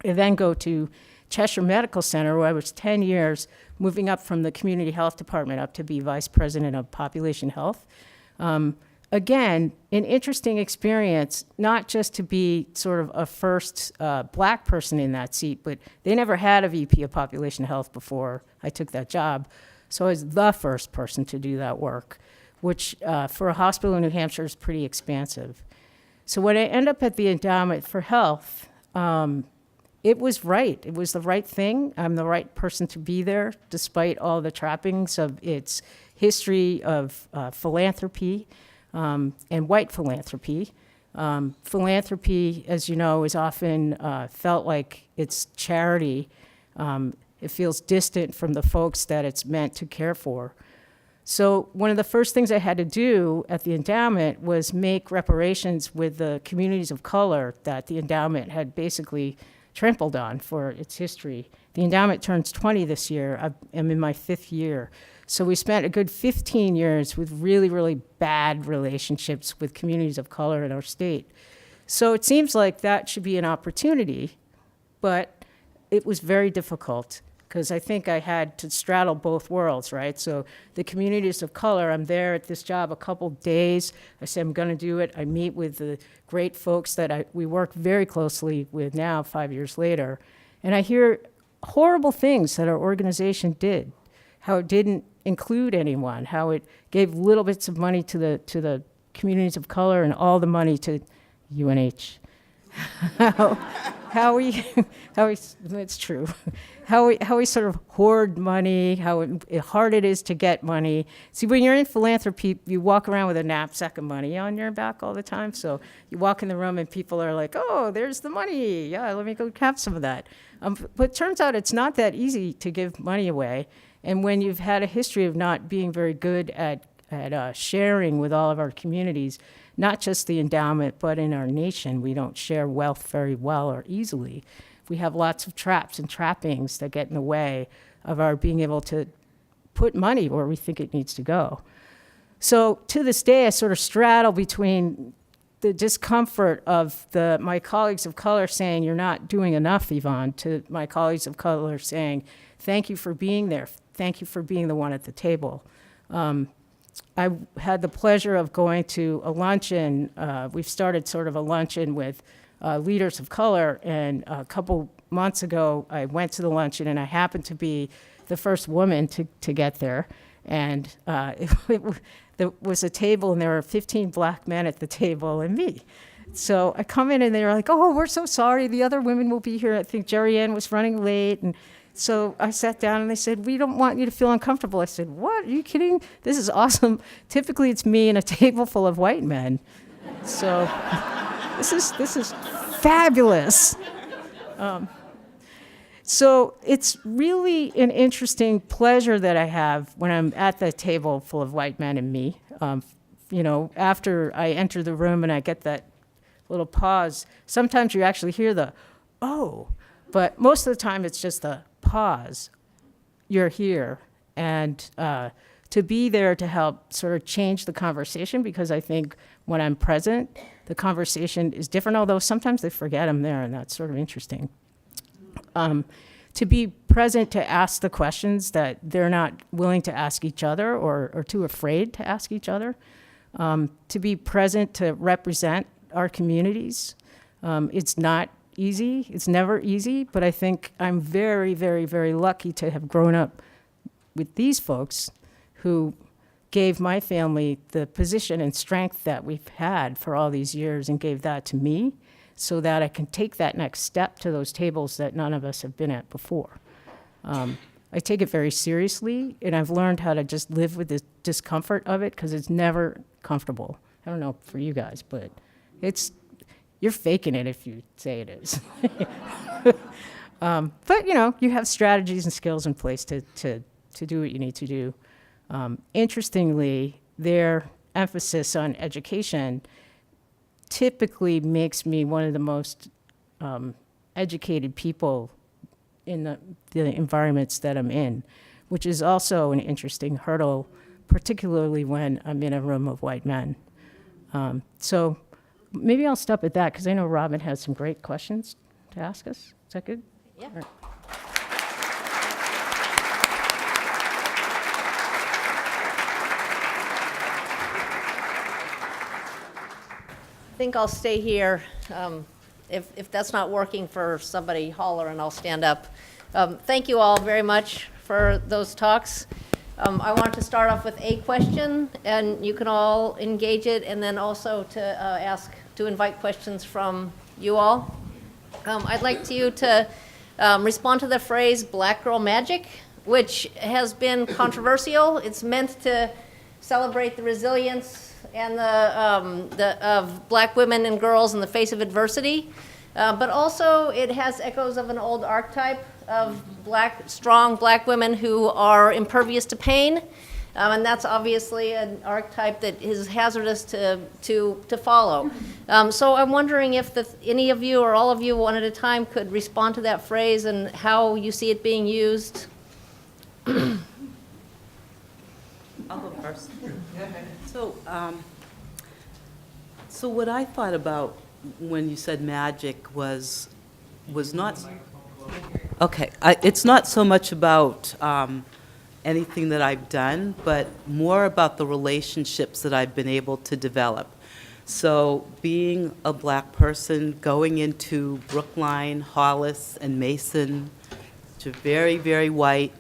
I then go to Cheshire Medical Center, where I was 10 years, moving up from the Community Health Department up to be Vice President of Population Health. Again, an interesting experience, not just to be sort of a first black person in that seat, but they never had a VP of Population Health before I took that job. So I was the first person to do that work, which for a hospital in New Hampshire is pretty expansive. So when I end up at the Endowment for Health, it was right. It was the right thing. I'm the right person to be there, despite all the trappings of its history of philanthropy and white philanthropy. Philanthropy, as you know, is often felt like it's charity. It feels distant from the folks that it's meant to care for. So one of the first things I had to do at the endowment was make reparations with the communities of color that the endowment had basically trampled on for its history. The endowment turns 20 this year. I'm in my 5th year. So we spent a good 15 years with really, really bad relationships with communities of color in our state. So it seems like that should be an opportunity, but it was very difficult because I think I had to straddle both worlds, right? So the communities of color, I'm there at this job a couple days. I say I'm gonna do it. I meet with the great folks that we work very closely with now, 5 years later. And I hear horrible things that our organization did, how it didn't include anyone, how it gave little bits of money to the communities of color and all the money to UNH. how we, it's true, how we sort of hoard money, how hard it is to get money. See, when you're in philanthropy, you walk around with a knapsack of money on your back all the time. So you walk in the room and people are like, oh, there's the money. Yeah, let me go have some of that. But it turns out it's not that easy to give money away. And when you've had a history of not being very good at sharing with all of our communities, not just the endowment, but in our nation, we don't share wealth very well or easily. We have lots of traps and trappings that get in the way of our being able to put money where we think it needs to go. So to this day, I sort of straddle between the discomfort of my colleagues of color saying, you're not doing enough, Yvonne, to my colleagues of color saying, thank you for being there. Thank you for being the one at the table. I had the pleasure of going to a luncheon. We've started sort of a luncheon with leaders of color, and a couple months ago, I went to the luncheon, and I happened to be the first woman to get there. And there was a table, and there were 15 black men at the table, and me. So I come in, and they're like, oh, we're so sorry. The other women will be here. I think Jerry Ann was running late, and so I sat down and they said, we don't want you to feel uncomfortable. I said, what? Are you kidding? This is awesome. Typically it's me and a table full of white men. So this is fabulous. So it's really an interesting pleasure that I have when I'm at the table full of white men and me. After I enter the room and I get that little pause, sometimes you actually hear the, oh, but most of the time it's just the pause. You're here. And to be there to help sort of change the conversation, because I think when I'm present, the conversation is different, although sometimes they forget I'm there, and that's sort of interesting. To be present to ask the questions that they're not willing to ask each other or too afraid to ask each other. to be present, to represent our communities. It's not easy. It's never easy, but I think I'm very, very, very lucky to have grown up with these folks who gave my family the position and strength that we've had for all these years and gave that to me so that I can take that next step to those tables that none of us have been at before. I take it very seriously, and I've learned how to just live with the discomfort of it because it's never comfortable. I don't know for you guys, but you're faking it if you say it is. But, you have strategies and skills in place to do what you need to do. Interestingly, their emphasis on education typically makes me one of the most educated people in the environments that I'm in, which is also an interesting hurdle, particularly when I'm in a room of white men. So maybe I'll stop at that because I know Robin has some great questions to ask us. Is that good? Yeah. All right. I think I'll stay here. If that's not working for somebody, holler and I'll stand up. Thank you all very much for those talks. I want to start off with a question, and you can all engage it, and then also to invite questions from you all. I'd like you to respond to the phrase "Black Girl Magic," which has been controversial. It's meant to celebrate the resilience and of black women and girls in the face of adversity. But also it has echoes of an old archetype of strong black women who are impervious to pain. And that's obviously an archetype that is hazardous to follow. So I'm wondering if any of you or all of you one at a time could respond to that phrase and how you see it being used. I'll go first. So what I thought about when you said magic was not, okay, it's not so much about anything that I've done, but more about the relationships that I've been able to develop. So being a black person, going into Brookline, Hollis, and Mason, which are very, very white,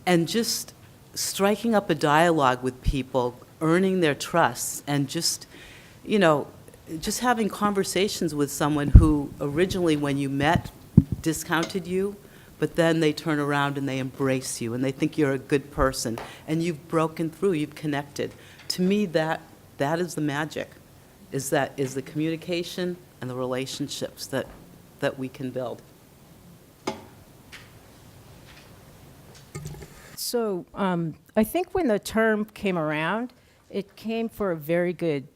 and just striking up a dialogue with people, earning their trust, and just having conversations with someone who originally, when you met, discounted you, but then they turn around and they embrace you, and they think you're a good person, and you've broken through, you've connected. To me, that is the magic, is the communication and the relationships that we can build. So I think when the term came around, it came for a very good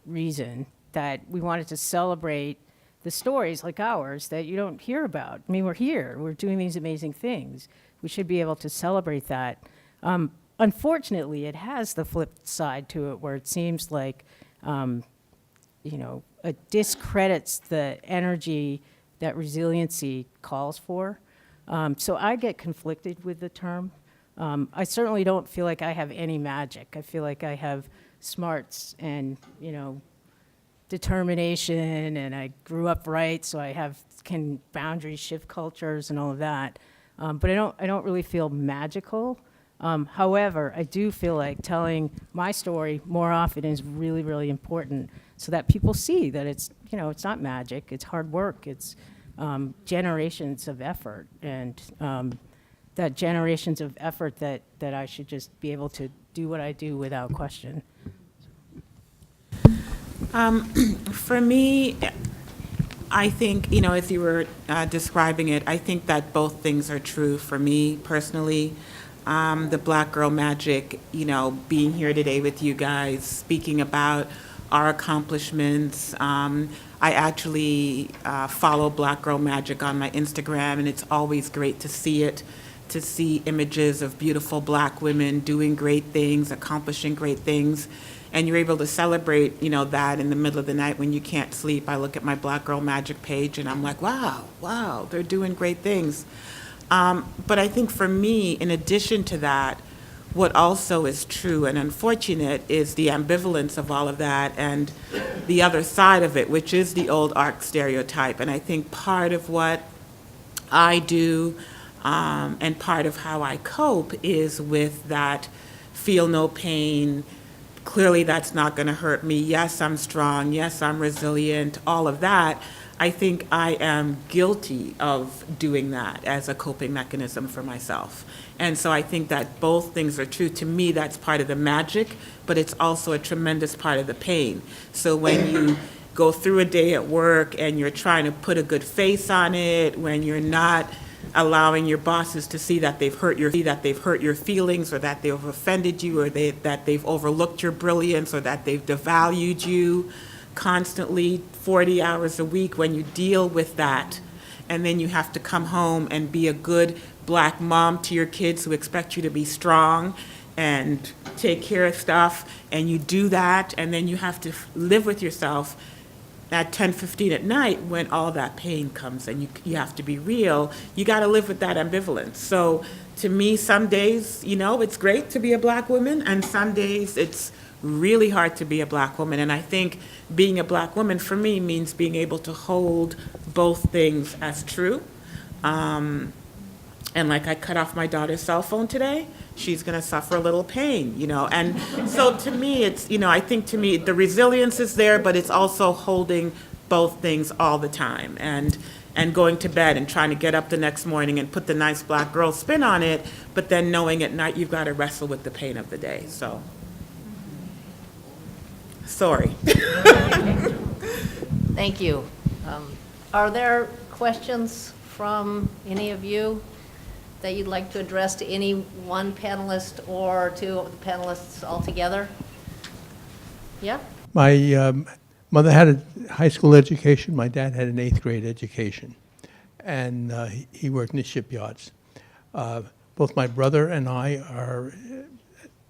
reason, that we wanted to celebrate the stories like ours that you don't hear about. I mean, we're here. We're doing these amazing things. We should be able to celebrate that. Unfortunately, it has the flip side to it where it seems like, it discredits the energy that resiliency calls for. So I get conflicted with the term. I certainly don't feel like I have any magic. I feel like I have smarts and, determination, and I grew up right, so I can boundary shift cultures and all of that. But I don't really feel magical. However, I do feel like telling my story more often is really, really important so that people see that it's not magic, it's hard work, it's generations of effort, and that generations of effort that I should just be able to do what I do without question. For me, I think, as you were describing it, I think that both things are true for me personally. The Black Girl Magic, being here today with you guys, speaking about our accomplishments. I actually follow Black Girl Magic on my Instagram, and it's always great to see it, to see images of beautiful black women doing great things, accomplishing great things. And you're able to celebrate, that in the middle of the night when you can't sleep. I look at my Black Girl Magic page and I'm like, wow, they're doing great things. But I think for me, in addition to that, what also is true and unfortunate is the ambivalence of all of that and the other side of it, which is the old ARC stereotype. And I think part of what I do and part of how I cope is with that feel no pain. Clearly, that's not going to hurt me. Yes, I'm strong. Yes, I'm resilient. All of that. I think I am guilty of doing that as a coping mechanism for myself. And so I think that both things are true. To me, that's part of the magic, but it's also a tremendous part of the pain. So when you go through a day at work and you're trying to put a good face on it, when you're not allowing your bosses to see that they've hurt your feelings, or that they've offended you, or that they've overlooked your brilliance, or that they've devalued you constantly 40 hours a week, when you deal with that, and then you have to come home and be a good Black mom to your kids who expect you to be strong and take care of stuff, and you do that, and then you have to live with yourself at 10:15 at night when all that pain comes, and you have to be real. You got to live with that ambivalence. So to me, some days, it's great to be a Black woman, and some days it's really hard to be a Black woman. And I think being a Black woman for me means being able to hold both things as true. And like, I cut off my daughter's cell phone today, she's going to suffer a little pain, And so to me, it's, I think to me, the resilience is there, but it's also holding both things all the time, and going to bed and trying to get up the next morning and put the nice Black girl spin on it, but then knowing at night you've got to wrestle with the pain of the day. So, sorry. Thank you. Are there questions from any of you that you'd like to address to any one panelist or to the panelists altogether? Yeah? My mother had a high school education. My dad had an 8th grade education, and he worked in the shipyards. Both my brother and I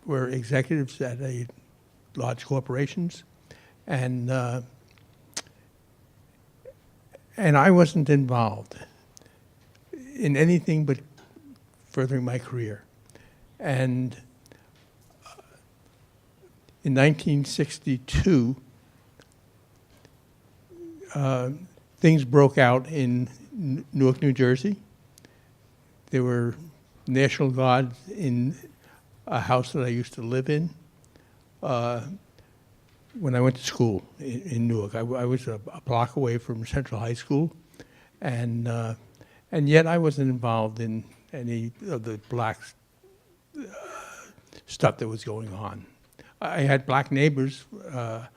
were executives at large corporations, and I wasn't involved in anything but furthering my career. And in 1962, things broke out in Newark, New Jersey. There were National Guards in a house that I used to live in when I went to school in Newark. I was a block away from Central High School, and yet I wasn't involved in any of the Black stuff that was going on. I had Black neighbors. I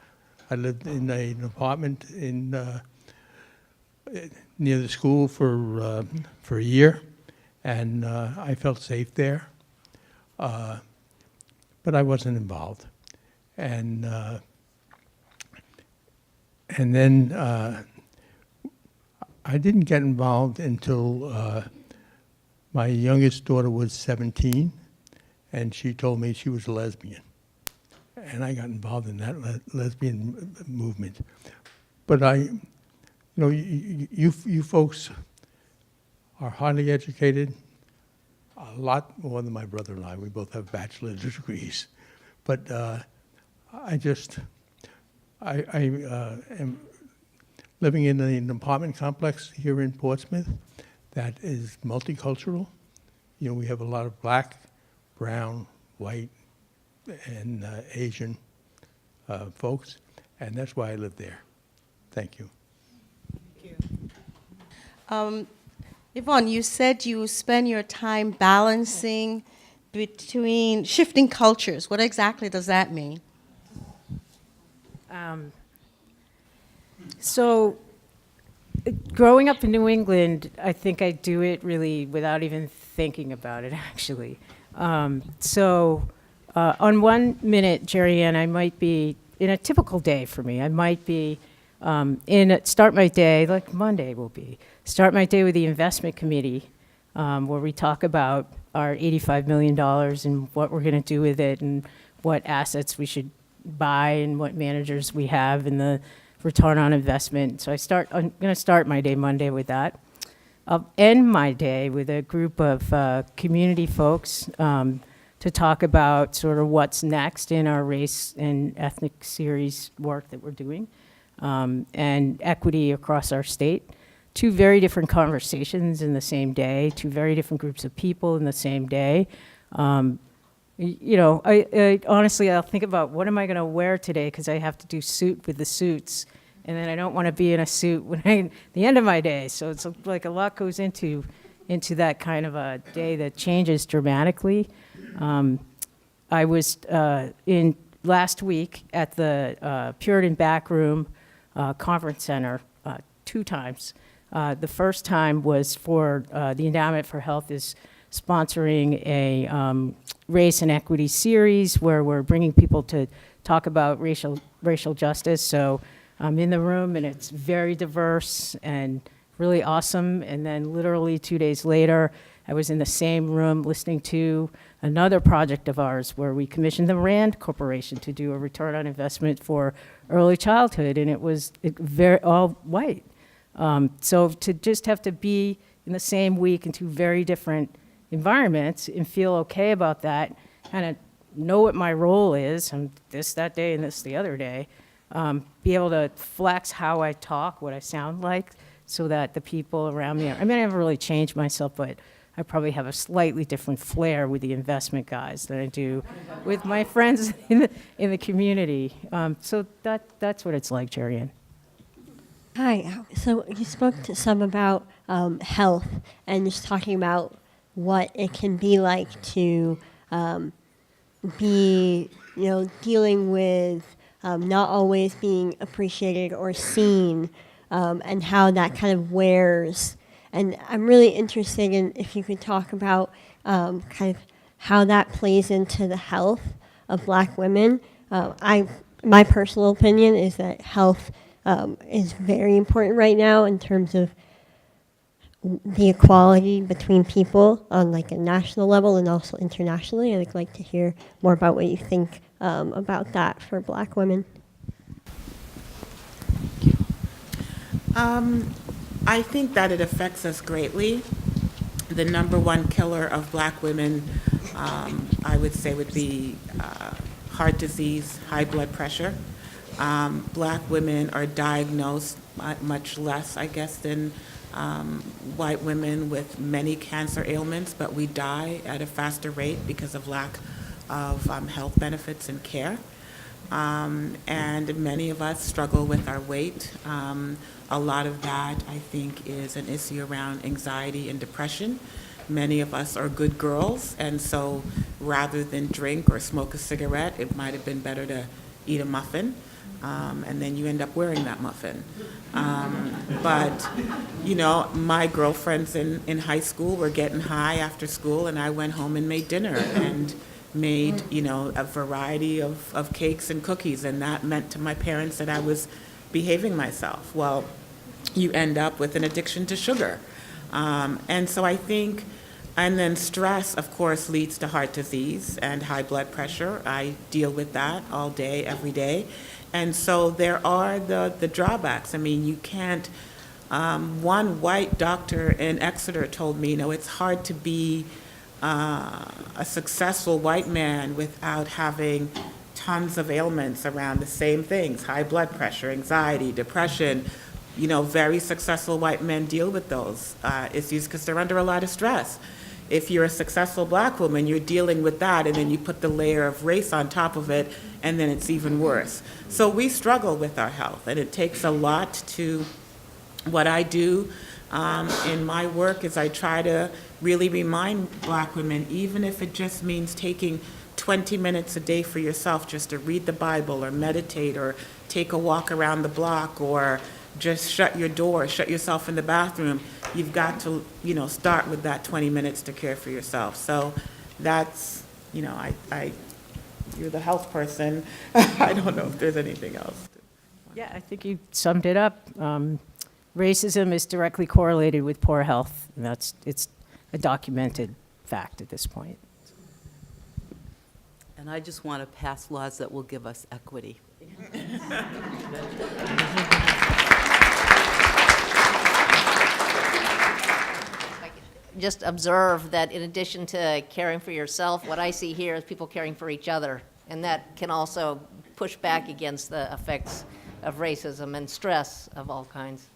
lived in an apartment near the school for a year, and I felt safe there. But I wasn't involved, and then I didn't get involved until my youngest daughter was 17, and she told me she was a lesbian. And I got involved in that lesbian movement. But you folks are highly educated, a lot more than my brother and I. We both have bachelor's degrees. But I am living in an apartment complex here in Portsmouth that is multicultural. We have a lot of Black, brown, white, and Asian folks, and that's why I live there. Thank you. Yvonne, you said you spend your time balancing between shifting cultures. What exactly does that mean? So, growing up in New England, I think I do it really without even thinking about it, actually. On 1 minute, Jerry Ann, I might be, in a typical day for me, I might be start my day, like Monday will be, start my day with the investment committee, where we talk about our $85 million and what we're going to do with it and what assets we should buy and what managers we have and the return on investment. So I'm going to start my day Monday with that. I'll end my day with a group of community folks to talk about sort of what's next in our race and ethnic series work that we're doing, and equity across our state. Two very different conversations in the same day, two very different groups of people in the same day. You know, I honestly, I'll think about what am I going to wear today, because I have to do suit with the suits, and then I don't want to be in a suit the end of my day. So it's like a lot goes into that kind of a day that changes dramatically. I was in last week at the Puritan Backroom Conference Center 2 times. The first time was for the Endowment for Health is sponsoring a race and equity series where we're bringing people to talk about racial justice. So I'm in the room, and it's very diverse and really awesome. And then literally 2 days later, I was in the same room listening to another project of ours where we commissioned the Rand Corporation to do a return on investment for early childhood, and it was all white. So to just have to be in the same week in 2 very different environments and feel okay about that, kind of know what my role is, I'm this that day and this the other day, be able to flex how I talk, what I sound like, so that the people around me, I mean, I haven't really changed myself, but I probably have a slightly different flair with the investment guys than I do with my friends in the community. So that's what it's like, Jerry Ann. Hi. So you spoke to some about health and just talking about what it can be like to be, dealing with not always being appreciated or seen, and how that kind of wears. And I'm really interested in if you could talk about kind of how that plays into the health of Black women. My personal opinion is that health is very important right now in terms of the equality between people on like a national level and also internationally. I'd like to hear more about what you think about that for Black women. I think that it affects us greatly. The number one killer of Black women, I would say, would be heart disease, high blood pressure. Black women are diagnosed much less, I guess, than white women with many cancer ailments, but we die at a faster rate because of lack of health benefits and care. And many of us struggle with our weight. A lot of that, I think, is an issue around anxiety and depression. Many of us are good girls, and so rather than drink or smoke a cigarette, it might have been better to eat a muffin, and then you end up wearing that muffin. But, my girlfriends in high school were getting high after school, and I went home and made dinner and made, a variety of cakes and cookies, and that meant to my parents that I was behaving myself. Well, you end up with an addiction to sugar. And so I think, and then stress, of course, leads to heart disease and high blood pressure. I deal with that all day, every day. And so there are the drawbacks. I mean, you can't, one white doctor in Exeter told me, it's hard to be a successful white man without having tons of ailments around the same things: high blood pressure, anxiety, depression. Very successful white men deal with those issues because they're under a lot of stress. If you're a successful Black woman, you're dealing with that, and then you put the layer of race on top of it, and then it's even worse. So we struggle with our health, and it takes a lot to, what I do in my work is I try to really remind Black women, even if it just means taking 20 minutes a day for yourself just to read the Bible or meditate or take a walk around the block or just shut your door, shut yourself in the bathroom. You've got to, start with that 20 minutes to care for yourself. So that's, you're the health person. I don't know if there's anything else. Yeah, I think you summed it up. Racism is directly correlated with poor health, and it's a documented fact at this point. And I just want to pass laws that will give us equity. just observe that in addition to caring for yourself, what I see here is people caring for each other. And that can also push back against the effects of racism and stress of all kinds.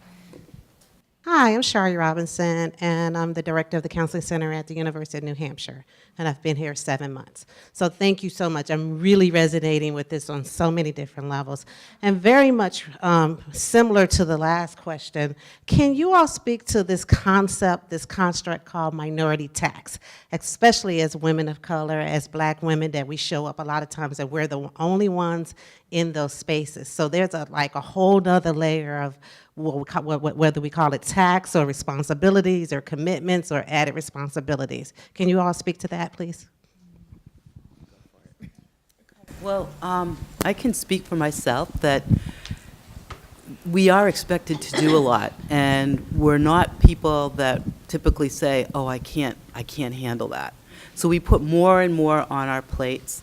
Hi, I'm Shari Robinson, and I'm the director of the Counseling Center at the University of New Hampshire, and I've been here 7 months. So thank you so much. I'm really resonating with this on so many different levels. And very much similar to the last question, can you all speak to this concept, this construct called minority tax, especially as women of color, as Black women, that we show up a lot of times that we're the only ones in those spaces. So there's a whole nother layer of whether we call it tax or responsibilities or commitments or added responsibilities. Can you all speak to that, please? Well, I can speak for myself that we are expected to do a lot, and we're not people that typically say, oh, I can't handle that. So we put more and more on our plates.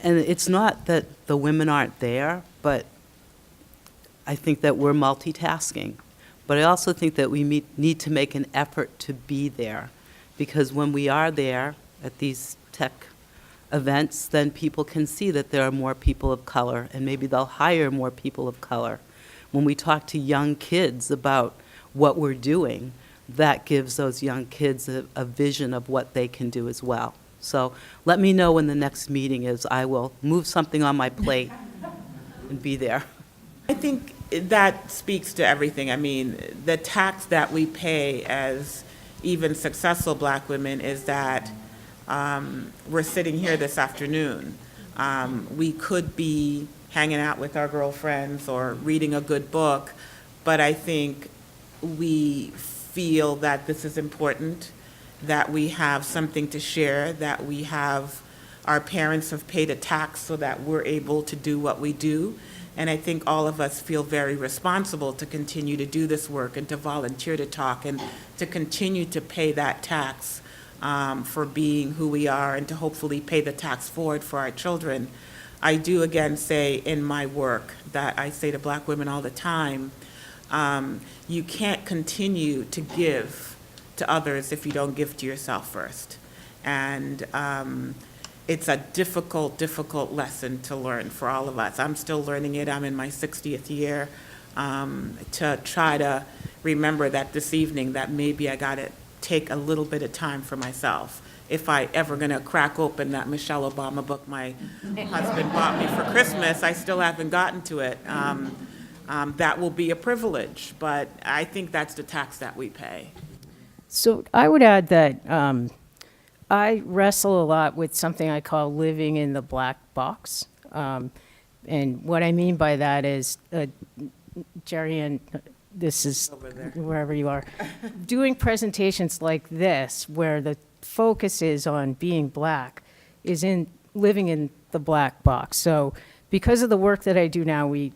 And it's not that the women aren't there, but I think that we're multitasking. But I also think that we need to make an effort to be there, because when we are there at these tech events, then people can see that there are more people of color, and maybe they'll hire more people of color. When we talk to young kids about what we're doing, that gives those young kids a vision of what they can do as well. So let me know when the next meeting is. I will move something on my plate and be there. I think that speaks to everything. I mean, the tax that we pay as even successful Black women is that we're sitting here this afternoon. We could be hanging out with our girlfriends or reading a good book, but I think we feel that this is important, that we have something to share, that we have, our parents have paid a tax so that we're able to do what we do. And I think all of us feel very responsible to continue to do this work and to volunteer to talk and to continue to pay that tax for being who we are, and to hopefully pay the tax forward for our children. I do again say in my work that I say to Black women all the time, you can't continue to give to others if you don't give to yourself first. And it's a difficult, difficult lesson to learn for all of us. I'm still learning it. I'm in my 60th year, to try to remember that this evening that maybe I got to take a little bit of time for myself. If I ever going to crack open that Michelle Obama book my husband bought me for Christmas, I still haven't gotten to it. That will be a privilege, but I think that's the tax that we pay. So I would add that I wrestle a lot with something I call living in the black box. And what I mean by that is, Jerry, and this is wherever you are, doing presentations like this, where the focus is on being Black, is in living in the black box. So because of the work that I do now, we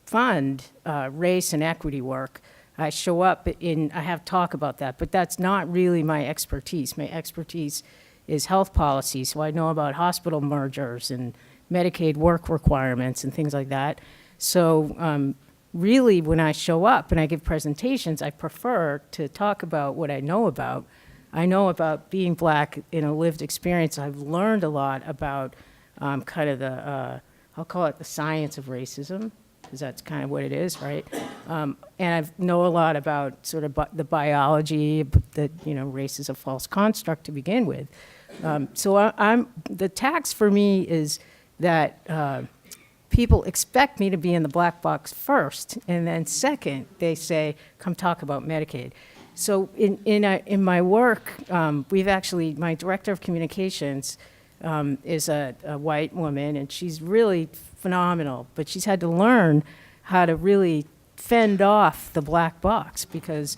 fund race and equity work. I show up I have talk about that, but that's not really my expertise. My expertise is health policy, so I know about hospital mergers and Medicaid work requirements and things like that. So really, when I show up and I give presentations, I prefer to talk about what I know about. I know about being Black in a lived experience. I've learned a lot about kind of the, I'll call it the science of racism, because that's kind of what it is, right? And I know a lot about sort of the biology that, race is a false construct to begin with. So the tax for me is that people expect me to be in the black box first, and then second, they say, come talk about Medicaid. So in my work, my director of communications is a white woman, and she's really phenomenal, but she's had to learn how to really fend off the black box, because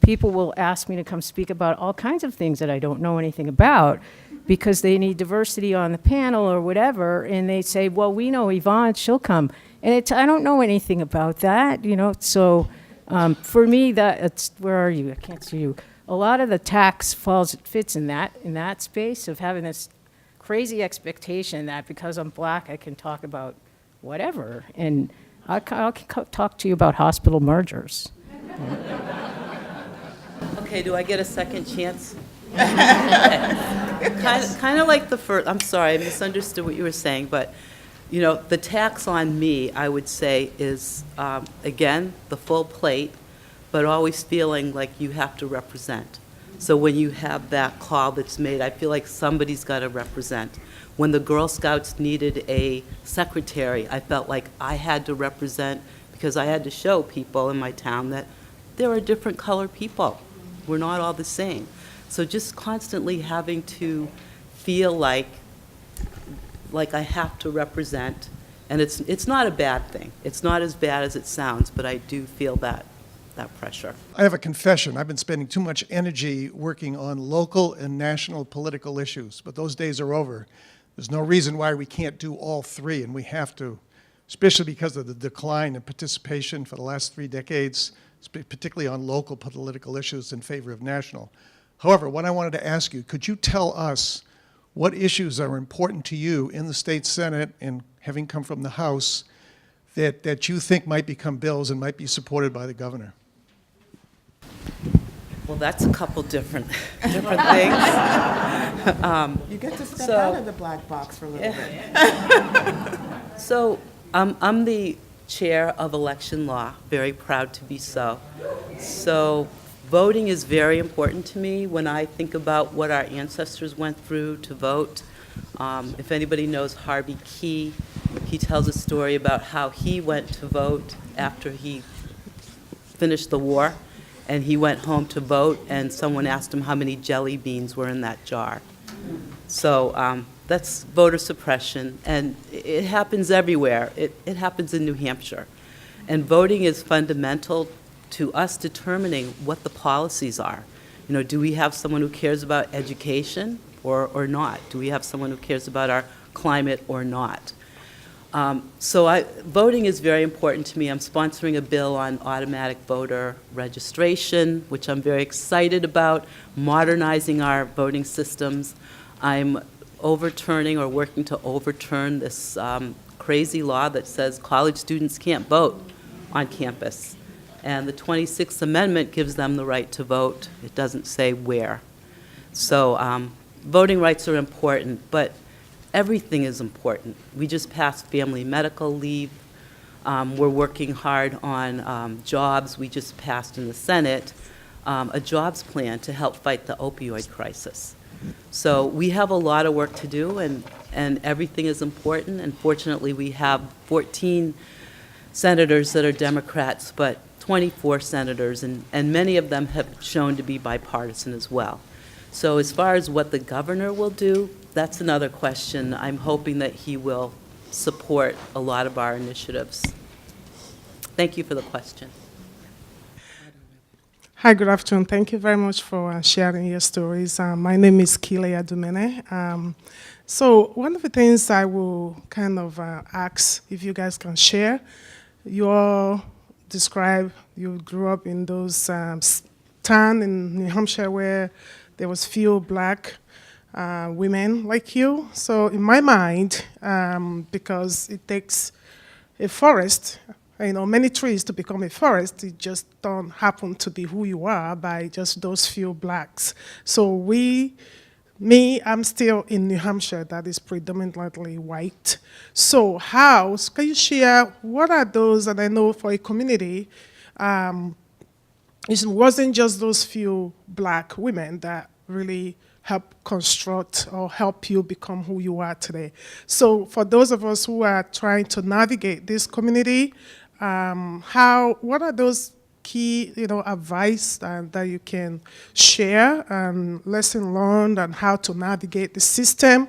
people will ask me to come speak about all kinds of things that I don't know anything about, because they need diversity on the panel or whatever, and they say, well, we know Yvonne, she'll come. And I don't know anything about that, so for me, where are you? I can't see you. A lot of the tax fits in that space of having this crazy expectation that because I'm Black, I can talk about whatever. And I'll talk to you about hospital mergers. Okay, do I get a second chance? Kind of like the first, I'm sorry, I misunderstood what you were saying, but, you know, the tax on me, I would say, is, again, the full plate, but always feeling like you have to represent. So when you have that call that's made, I feel like somebody's got to represent. When the Girl Scouts needed a secretary, I felt like I had to represent because I had to show people in my town that there are different color people. We're not all the same. So just constantly having to feel like I have to represent, and it's not a bad thing. It's not as bad as it sounds, but I do feel that pressure. I have a confession. I've been spending too much energy working on local and national political issues, but those days are over. There's no reason why we can't do all three, and we have to, especially because of the decline in participation for the last 3 decades, particularly on local political issues in favor of national. However, what I wanted to ask you, could you tell us what issues are important to you in the state Senate and having come from the House that you think might become bills and might be supported by the governor? Well, that's a couple different things. You get to step So- out of the black box for a little bit. So I'm the chair of election law, very proud to be so. So voting is very important to me when I think about what our ancestors went through to vote. If anybody knows Harvey Key, he tells a story about how he went to vote after he finished the war, and he went home to vote, and someone asked him how many jelly beans were in that jar. So that's voter suppression, and it happens everywhere. It happens in New Hampshire. And voting is fundamental to us determining what the policies are. You know, do we have someone who cares about education or not? Do we have someone who cares about our climate or not? Voting is very important to me. I'm sponsoring a bill on automatic voter registration, which I'm very excited about, modernizing our voting systems. I'm overturning or working to overturn this crazy law that says college students can't vote on campus. And the 26th Amendment gives them the right to vote. It doesn't say where. So voting rights are important, but everything is important. We just passed family medical leave. We're working hard on jobs. We just passed in the Senate a jobs plan to help fight the opioid crisis. So we have a lot of work to do, and everything is important. And fortunately, we have 14 senators that are Democrats, but 24 senators, and many of them have shown to be bipartisan as well. So as far as what the governor will do, that's another question. I'm hoping that he will support a lot of our initiatives. Thank you for the question. Hi, good afternoon. Thank you very much for sharing your stories. My name is Kilea Dumene. So one of the things I will kind of ask if you guys can share, you all describe you grew up in those town in New Hampshire where there was few black women like you. So in my mind, because it takes a forest, you know, many trees to become a forest, it just don't happen to be who you are by just those few blacks. So I'm still in New Hampshire that is predominantly white. So can you share, what are those, and I know for a community, it wasn't just those few black women that really help construct or help you become who you are today. So for those of us who are trying to navigate this community, what are those key, advice that you can share, lesson learned on how to navigate the system?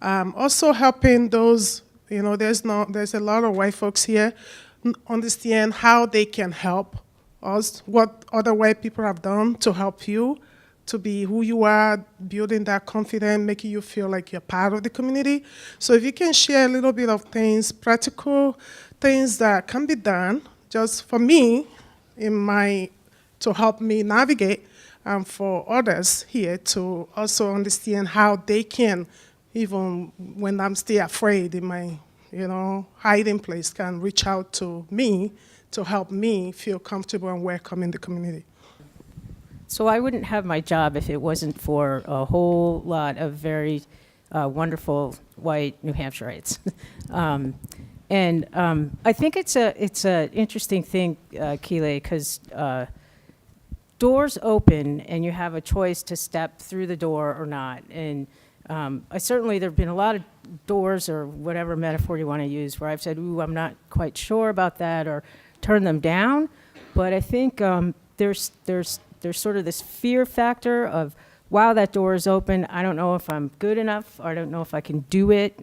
Also helping those, there's a lot of white folks here, understand how they can help us, what other white people have done to help you to be who you are, building that confidence, making you feel like you're part of the community. So if you can share a little bit of things, practical things that can be done, just for me, to help me navigate, for others here to also understand how they can, even when I'm still afraid in my, hiding place, can reach out to me to help me feel comfortable and welcome in the community. So I wouldn't have my job if it wasn't for a whole lot of very wonderful white New Hampshireites. I think it's a interesting thing, Keeley, because doors open and you have a choice to step through the door or not. And I certainly, there have been a lot of doors, or whatever metaphor you want to use, where I've said, ooh, I'm not quite sure about that, or turn them down. But I think there's sort of this fear factor of, wow, that door is open. I don't know if I'm good enough. Or I don't know if I can do it.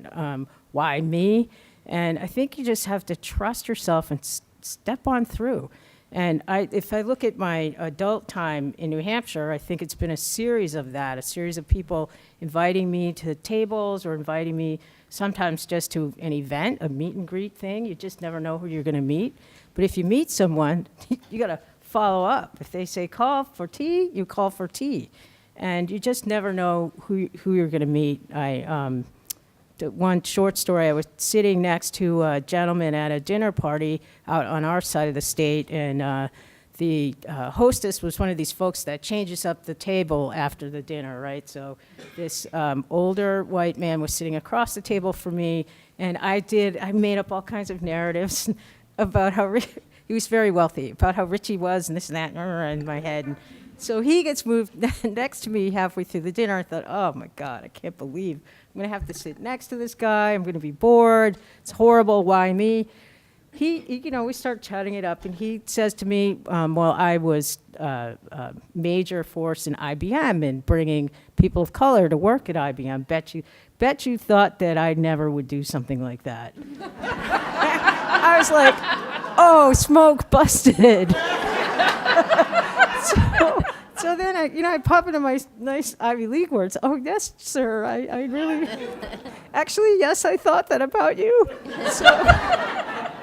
Why me? And I think you just have to trust yourself and step on through. And if I look at my adult time in New Hampshire, I think it's been a series of that, a series of people inviting me to tables or inviting me sometimes just to an event, a meet and greet thing. You just never know who you're going to meet. But if you meet someone, you got to follow up. If they say call for tea, you call for tea. And you just never know who you're going to meet. One short story, I was sitting next to a gentleman at a dinner party out on our side of the state, and the hostess was one of these folks that changes up the table after the dinner, right? So this older white man was sitting across the table from me, and I made up all kinds of narratives about how he was very wealthy, about how rich he was, and this and that in my head. And so he gets moved next to me halfway through the dinner. I thought, oh my God, I can't believe I'm going to have to sit next to this guy. I'm going to be bored. It's horrible. Why me? We start chatting it up, and he says to me, well, I was a major force in IBM and bringing people of color to work at IBM. Bet you thought that I never would do something like that. I was like, oh, smoke busted. So then I pop into my nice Ivy League words. Oh, yes, sir, I really, actually, yes, I thought that about you.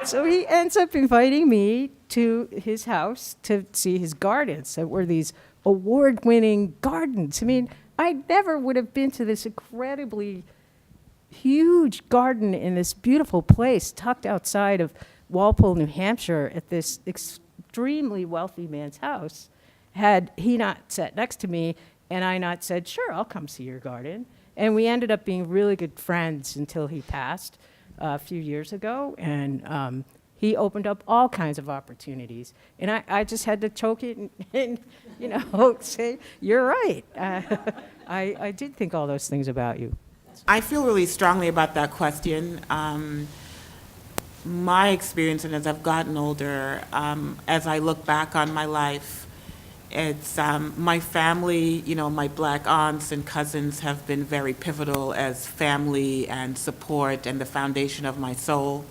So he ends up inviting me to his house to see his gardens that were these award-winning gardens. I mean, I never would have been to this incredibly huge garden in this beautiful place tucked outside of Walpole, New Hampshire, at this extremely wealthy man's house, had he not sat next to me and I not said, sure, I'll come see your garden. And we ended up being really good friends until he passed a few years ago. And he opened up all kinds of opportunities. And I just had to choke it and say, you're right. I did think all those things about you. I feel really strongly about that question. My experience, and as I've gotten older, as I look back on my life, it's my family, my black aunts and cousins have been very pivotal as family and support and the foundation of my soul.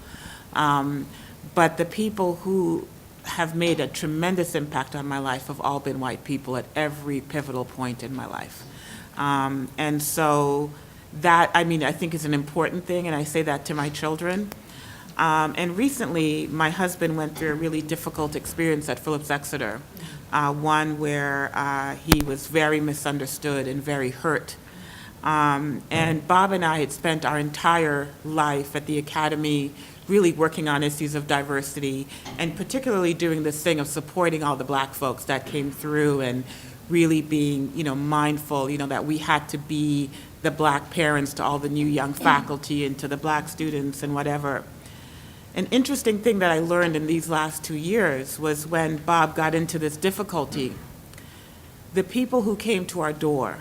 But the people who have made a tremendous impact on my life have all been white people at every pivotal point in my life. And so that, I think is an important thing, and I say that to my children. And recently, my husband went through a really difficult experience at Phillips Exeter, one where he was very misunderstood and very hurt. And Bob and I had spent our entire life at the Academy really working on issues of diversity, and particularly doing this thing of supporting all the black folks that came through and really being, mindful, that we had to be the black parents to all the new young faculty and to the black students and whatever. An interesting thing that I learned in these last 2 years was when Bob got into this difficulty, the people who came to our door,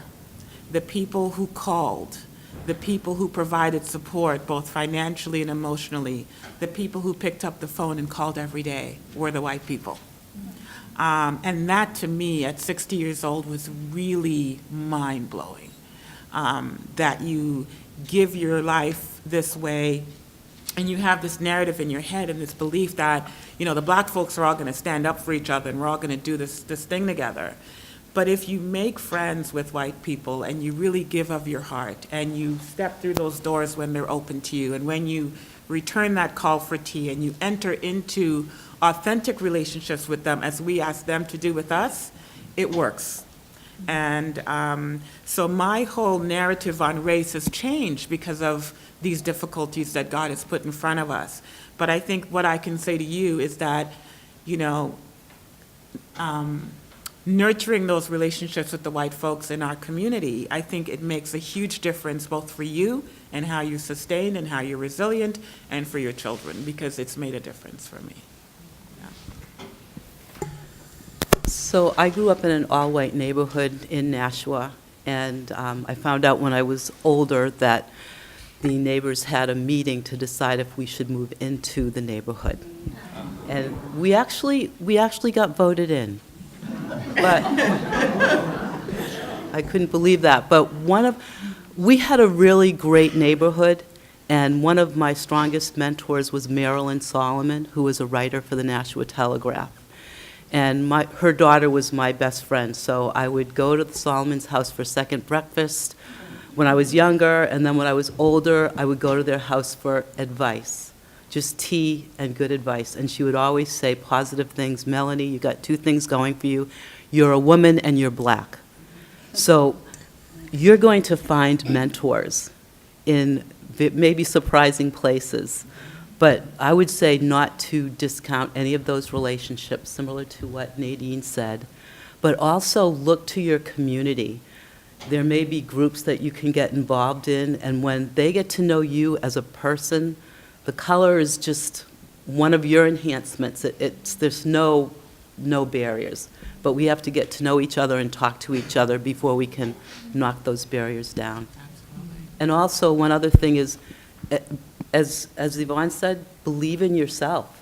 the people who called, the people who provided support both financially and emotionally, the people who picked up the phone and called every day were the white people. And that to me at 60 years old was really mind-blowing, that you give your life this way and you have this narrative in your head and this belief that, the black folks are all going to stand up for each other and we're all going to do this thing together. But if you make friends with white people and you really give of your heart and you step through those doors when they're open to you, and when you return that call for tea and you enter into authentic relationships with them as we ask them to do with us, it works. And so my whole narrative on race has changed because of these difficulties that God has put in front of us. But I think what I can say to you is that, nurturing those relationships with the white folks in our community, I think it makes a huge difference both for you and how you sustain and how you're resilient, and for your children, because it's made a difference for me. So I grew up in an all-white neighborhood in Nashua, and I found out when I was older that the neighbors had a meeting to decide if we should move into the neighborhood. And we actually got voted in. But I couldn't believe that. But we had a really great neighborhood, and one of my strongest mentors was Marilyn Solomon, who was a writer for the Nashua Telegraph. And her daughter was my best friend, so I would go to the Solomon's house for second breakfast when I was younger, and then when I was older, I would go to their house for advice, just tea and good advice. And she would always say positive things. Melanie, you got two things going for you. You're a woman and you're black. So you're going to find mentors in maybe surprising places. But I would say not to discount any of those relationships, similar to what Nadine said, but also look to your community. There may be groups that you can get involved in, and when they get to know you as a person, the color is just one of your enhancements. There's no barriers, but we have to get to know each other and talk to each other before we can knock those barriers down. And also, one other thing is, as Yvonne said, believe in yourself.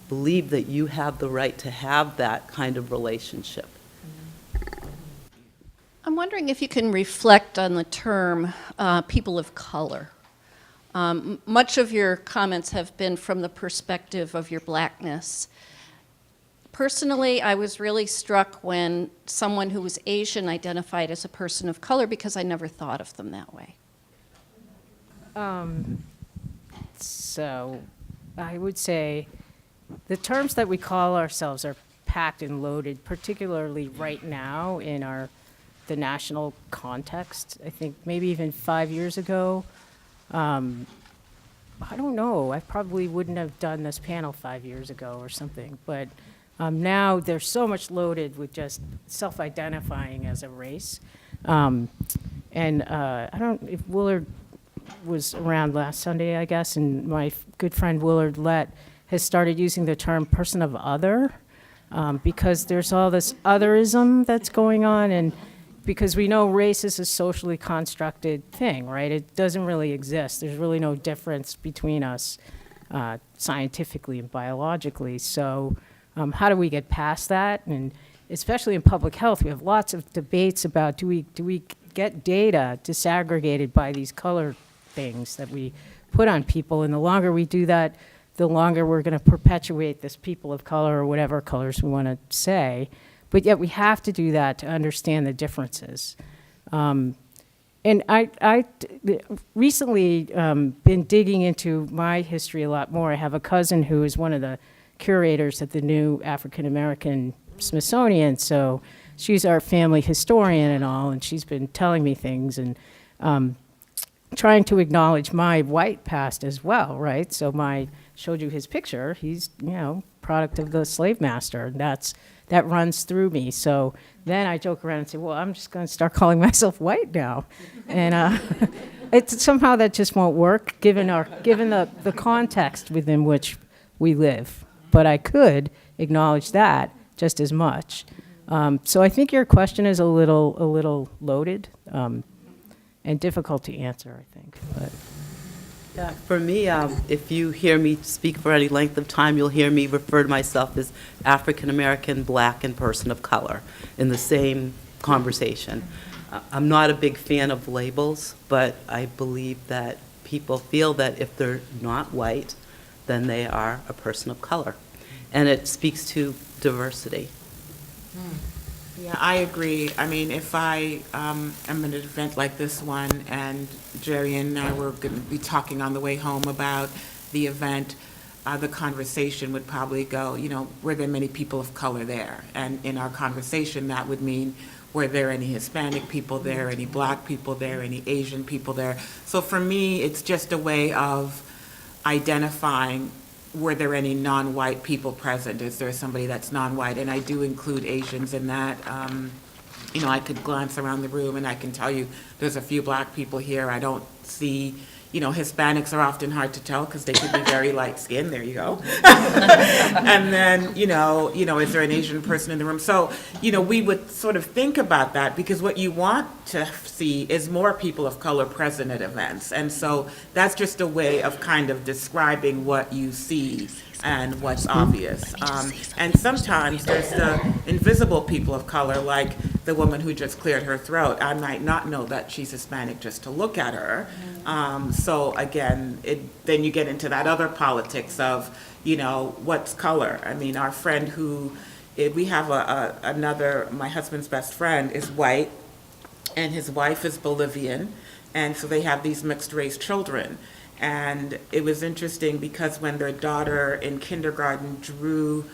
Believe that you have the right to have that kind of relationship. I'm wondering if you can reflect on the term people of color. Much of your comments have been from the perspective of your blackness. Personally, I was really struck when someone who was Asian identified as a person of color, because I never thought of them that way. So I would say the terms that we call ourselves are packed and loaded, particularly right now in the national context. I think maybe even 5 years ago, I don't know, I probably wouldn't have done this panel 5 years ago or something, but now there's so much loaded with just self-identifying as a race. And I don't know if Willard was around last Sunday, I guess, and my good friend Willard Lett has started using the term person of other, because there's all this otherism that's going on, and because we know race is a socially constructed thing, right? It doesn't really exist. There's really no difference between us scientifically and biologically. So how do we get past that? And especially in public health, we have lots of debates about do we get data disaggregated by these color things that we put on people, and the longer we do that, the longer we're going to perpetuate this people of color, or whatever colors we want to say. But yet we have to do that to understand the differences. And I recently been digging into my history a lot more. I have a cousin who is one of the curators at the new African American Smithsonian, so she's our family historian and all, and she's been telling me things and trying to acknowledge my white past as well, right? So showed you his picture. He's, product of the slave master. And that runs through me. So then I joke around and say, well, I'm just going to start calling myself white now. And somehow that just won't work given the context within which we live. But I could acknowledge that just as much. So I think your question is a little loaded and difficult to answer, I think. But. Yeah, for me, if you hear me speak for any length of time, you'll hear me refer to myself as African American, black, and person of color in the same conversation. I'm not a big fan of labels, but I believe that people feel that if they're not white, then they are a person of color. And it speaks to diversity. Yeah, I agree. I mean, if I am at an event like this one, and Jerry and I were going to be talking on the way home about the event, the conversation would probably go, were there many people of color there? And in our conversation, that would mean, were there any Hispanic people there, any black people there, any Asian people there? So for me, it's just a way of identifying were there any non-white people present? Is there somebody that's non-white? And I do include Asians in that. You know, I could glance around the room and I can tell you there's a few black people here. I don't see, you know, Hispanics are often hard to tell because they can be very light-skinned. There you go. And then, you know, is there an Asian person in the room? So, you know, we would sort of think about that because what you want to see is more people of color present at events. And so that's just a way of kind of describing what you see and what's obvious. And sometimes there's the invisible people of color, like the woman who just cleared her throat. I might not know that she's Hispanic just to look at her. So again, then you get into that other politics of, you know, what's color? I mean, our friend we have my husband's best friend is white, and his wife is Bolivian, and so they have these mixed race children. And it was interesting because when their daughter in kindergarten drew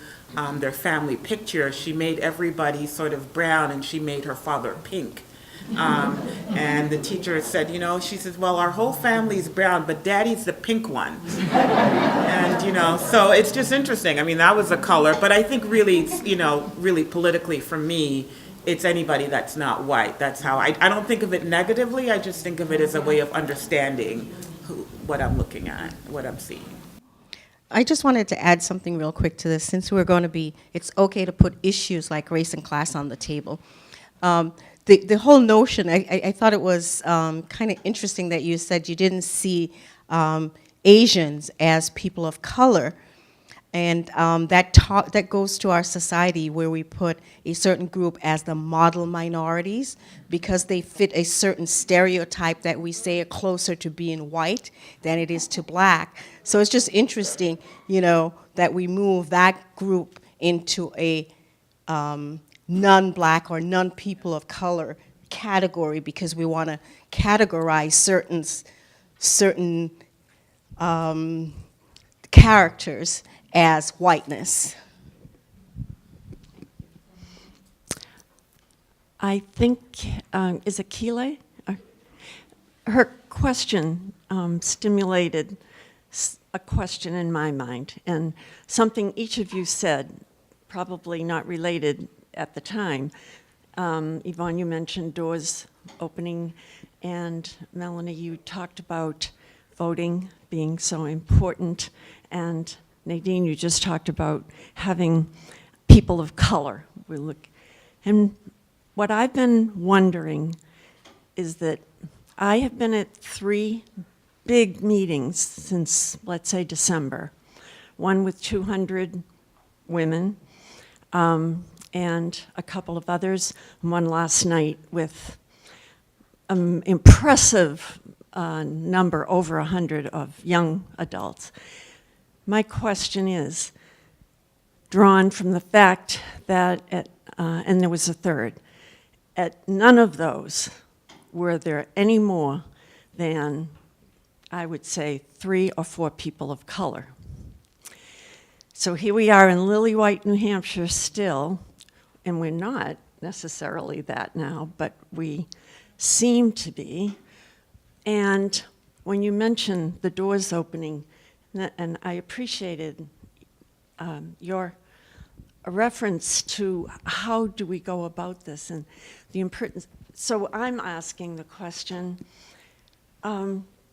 their family picture, she made everybody sort of brown and she made her father pink. And the teacher said, you know, she says, well, our whole family's brown, but daddy's the pink one. And, you know, so it's just interesting. I mean, that was a color, but I think really, you know, really politically for me, it's anybody that's not white. That's how I don't think of it negatively. I just think of it as a way of understanding what I'm looking at, what I'm seeing. I just wanted to add something real quick to this, since we're going to be, it's okay to put issues like race and class on the table. The whole notion, I thought it was kind of interesting that you said you didn't see Asians as people of color. And that goes to our society where we put a certain group as the model minorities because they fit a certain stereotype that we say are closer to being white than it is to black. So it's just interesting, you know, that we move that group into a non-black or non-people of color category because we want to categorize certain characters as whiteness. I think, is it Keeley? Her question stimulated a question in my mind, and something each of you said, probably not related at the time. Yvonne, you mentioned doors opening, and Melanie, you talked about voting being so important, and Nadine, you just talked about having people of color. And what I've been wondering is that I have been at 3 big meetings since, let's say, December. One with 200 women, and a couple of others, and one last night with an impressive number, over 100 of young adults. My question is, drawn from the fact that, and there was a third, at none of those were there any more than, I would say, 3 or 4 people of color. So here we are in Lillywhite, New Hampshire still, and we're not necessarily that now, but we seem to be. And when you mentioned the doors opening, and I appreciated your reference to how do we go about this and the importance. So I'm asking the question,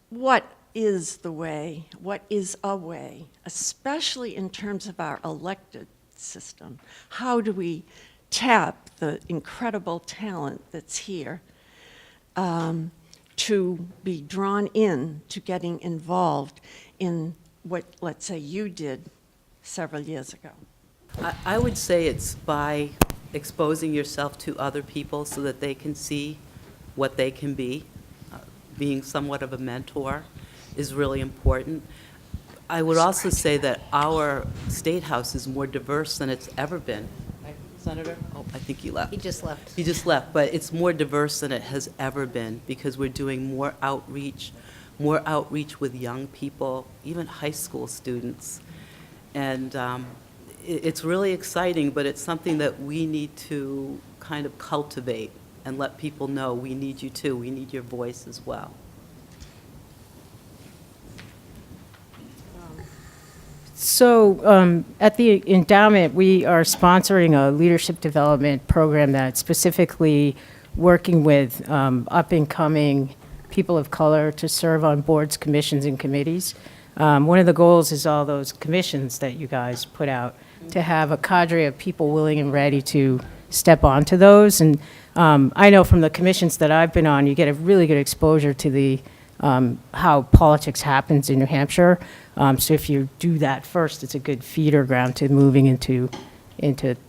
what is the way, what is a way, especially in terms of our elected system? How do we tap the incredible talent that's here to be drawn in to getting involved in what, let's say, you did several years ago? I would say it's by exposing yourself to other people so that they can see what they can be. Being somewhat of a mentor is really important. I would also say that our State House is more diverse than it's ever been. Right, Senator? Oh, I think he left. He just left. He just left, but it's more diverse than it has ever been because we're doing more outreach with young people, even high school students. And it's really exciting, but it's something that we need to kind of cultivate and let people know we need you too. We need your voice as well. So at the endowment, we are sponsoring a leadership development program that's specifically working with up-and-coming people of color to serve on boards, commissions, and committees. One of the goals is all those commissions that you guys put out, to have a cadre of people willing and ready to step onto those. And I know from the commissions that I've been on, you get a really good exposure to the how politics happens in New Hampshire. So if you do that first, it's a good feeder ground to moving into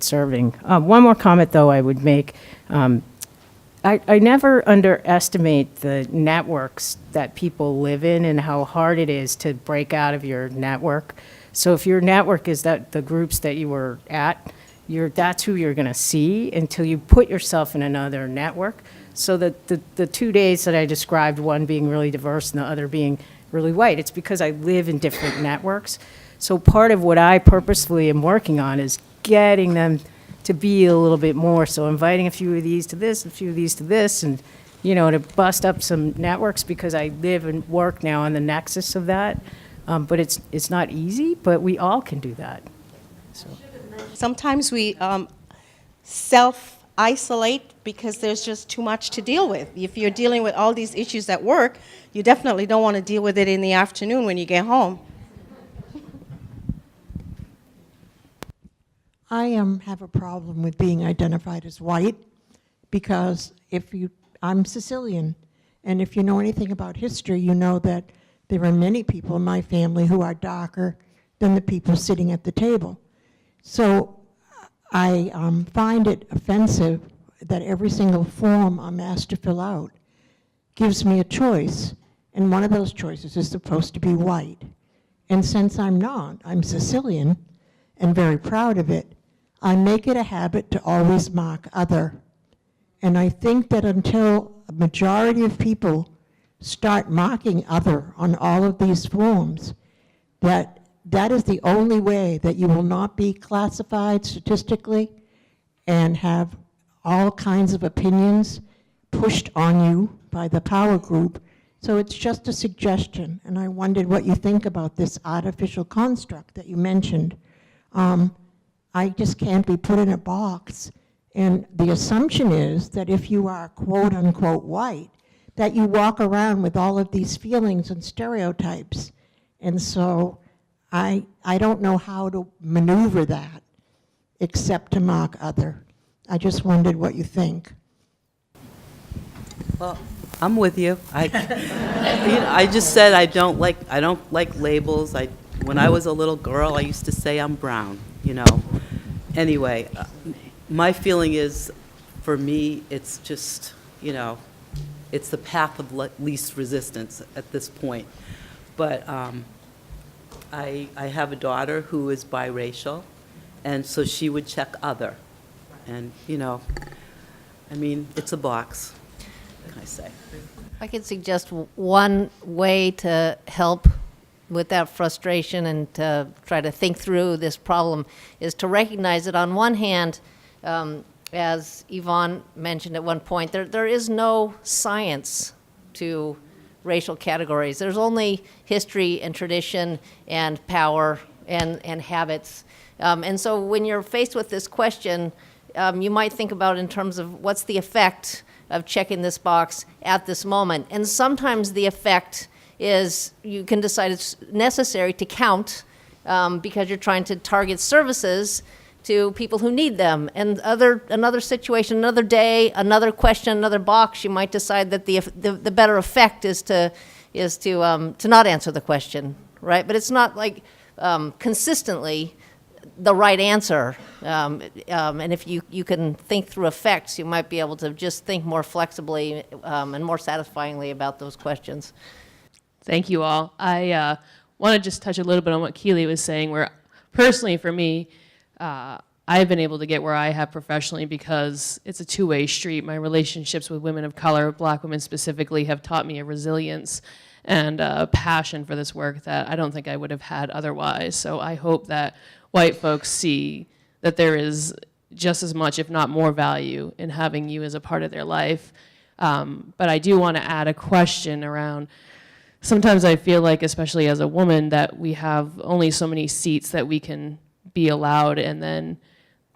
serving. One more comment, though, I would make. I never underestimate the networks that people live in and how hard it is to break out of your network. So if your network is that the groups that you were at, that's who you're going to see until you put yourself in another network. So that the 2 days that I described, one being really diverse and the other being really white, it's because I live in different networks. So part of what I purposefully am working on is getting them to be a little bit more. So inviting a few of these to this, a few of these to this, and, to bust up some networks, because I live and work now on the nexus of that. But it's not easy, but we all can do that. So. Sometimes we self-isolate because there's just too much to deal with. If you're dealing with all these issues at work, you definitely don't want to deal with it in the afternoon when you get home. I have a problem with being identified as white because I'm Sicilian, and if you know anything about history, you know that there are many people in my family who are darker than the people sitting at the table. So I find it offensive that every single form I'm asked to fill out gives me a choice, and one of those choices is supposed to be white. And since I'm not, I'm Sicilian and very proud of it, I make it a habit to always mark other. And I think that until a majority of people start marking other on all of these forms, that is the only way that you will not be classified statistically and have all kinds of opinions pushed on you by the power group. So it's just a suggestion, and I wondered what you think about this artificial construct that you mentioned. I just can't be put in a box, and the assumption is that if you are quote unquote white, that you walk around with all of these feelings and stereotypes. And so I don't know how to maneuver that except to mark other. I just wondered what you think. Well, I'm with you. I just said I don't like labels. When I was a little girl, I used to say I'm brown, Anyway, my feeling is, for me, it's just, it's the path of least resistance at this point. But I have a daughter who is biracial, and so she would check other. And, it's a box, what can I say? I could suggest one way to help with that frustration and to try to think through this problem is to recognize that on one hand, as Yvonne mentioned at one point, there is no science to racial categories. There's only history and tradition and power and habits. And so when you're faced with this question, you might think about it in terms of what's the effect of checking this box at this moment. And sometimes the effect is you can decide it's necessary to count because you're trying to target services to people who need them. And another situation, another day, another question, another box, you might decide that the better effect is to not answer the question, right? But it's not like consistently the right answer. And if you can think through effects, you might be able to just think more flexibly and more satisfyingly about those questions. Thank you all. I want to just touch a little bit on what Keely was saying, where personally for me, I've been able to get where I have professionally because it's a two-way street. My relationships with women of color, Black women specifically, have taught me a resilience and a passion for this work that I don't think I would have had otherwise. So I hope that white folks see that there is just as much, if not more, value in having you as a part of their life. But I do want to add a question around sometimes I feel like, especially as a woman, that we have only so many seats that we can be allowed, and then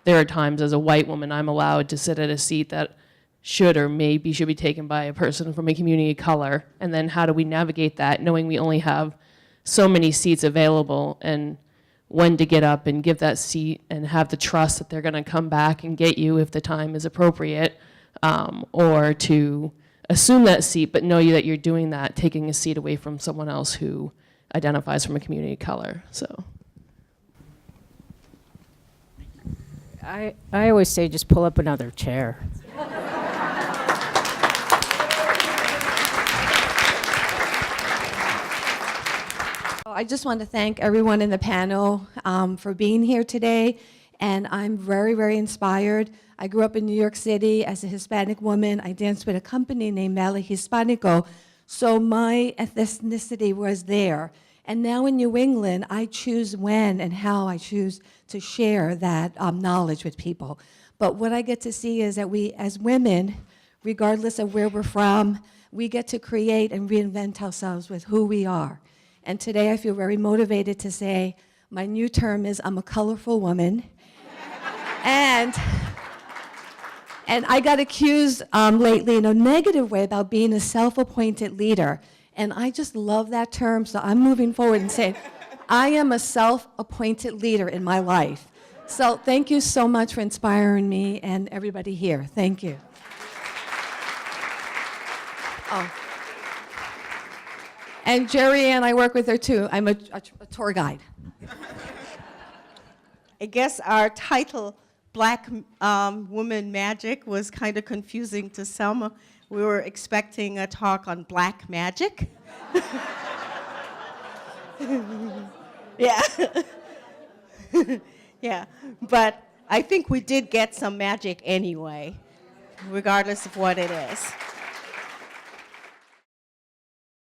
there are times as a white woman I'm allowed to sit at a seat that should or maybe should be taken by a person from a community of color. And then how do we navigate that, knowing we only have so many seats available, and when to get up and give that seat and have the trust that they're going to come back and get you if the time is appropriate, or to assume that seat but know you that you're doing that, taking a seat away from someone else who identifies from a community of color. So I always say just pull up another chair. I just want to thank everyone in the panel for being here today, and I'm very, very inspired. I grew up in New York City as a Hispanic woman. I danced with a company named Ballet Hispanico, so my ethnicity was there. And now in New England, I choose when and how I choose to share that knowledge with people. But what I get to see is that we, as women, regardless of where we're from, we get to create and reinvent ourselves with who we are. And today I feel very motivated to say, my new term is I'm a colorful woman. and I got accused lately in a negative way about being a self-appointed leader. And I just love that term, so I'm moving forward and saying, I am a self-appointed leader in my life. So thank you so much for inspiring me and everybody here. Thank you. Oh. And Jerry Ann, I work with her too. I'm a tour guide. I guess our title, Black Woman Magic, was kind of confusing to some. We were expecting a talk on black magic. Yeah. Yeah, but I think we did get some magic anyway, regardless of what it is.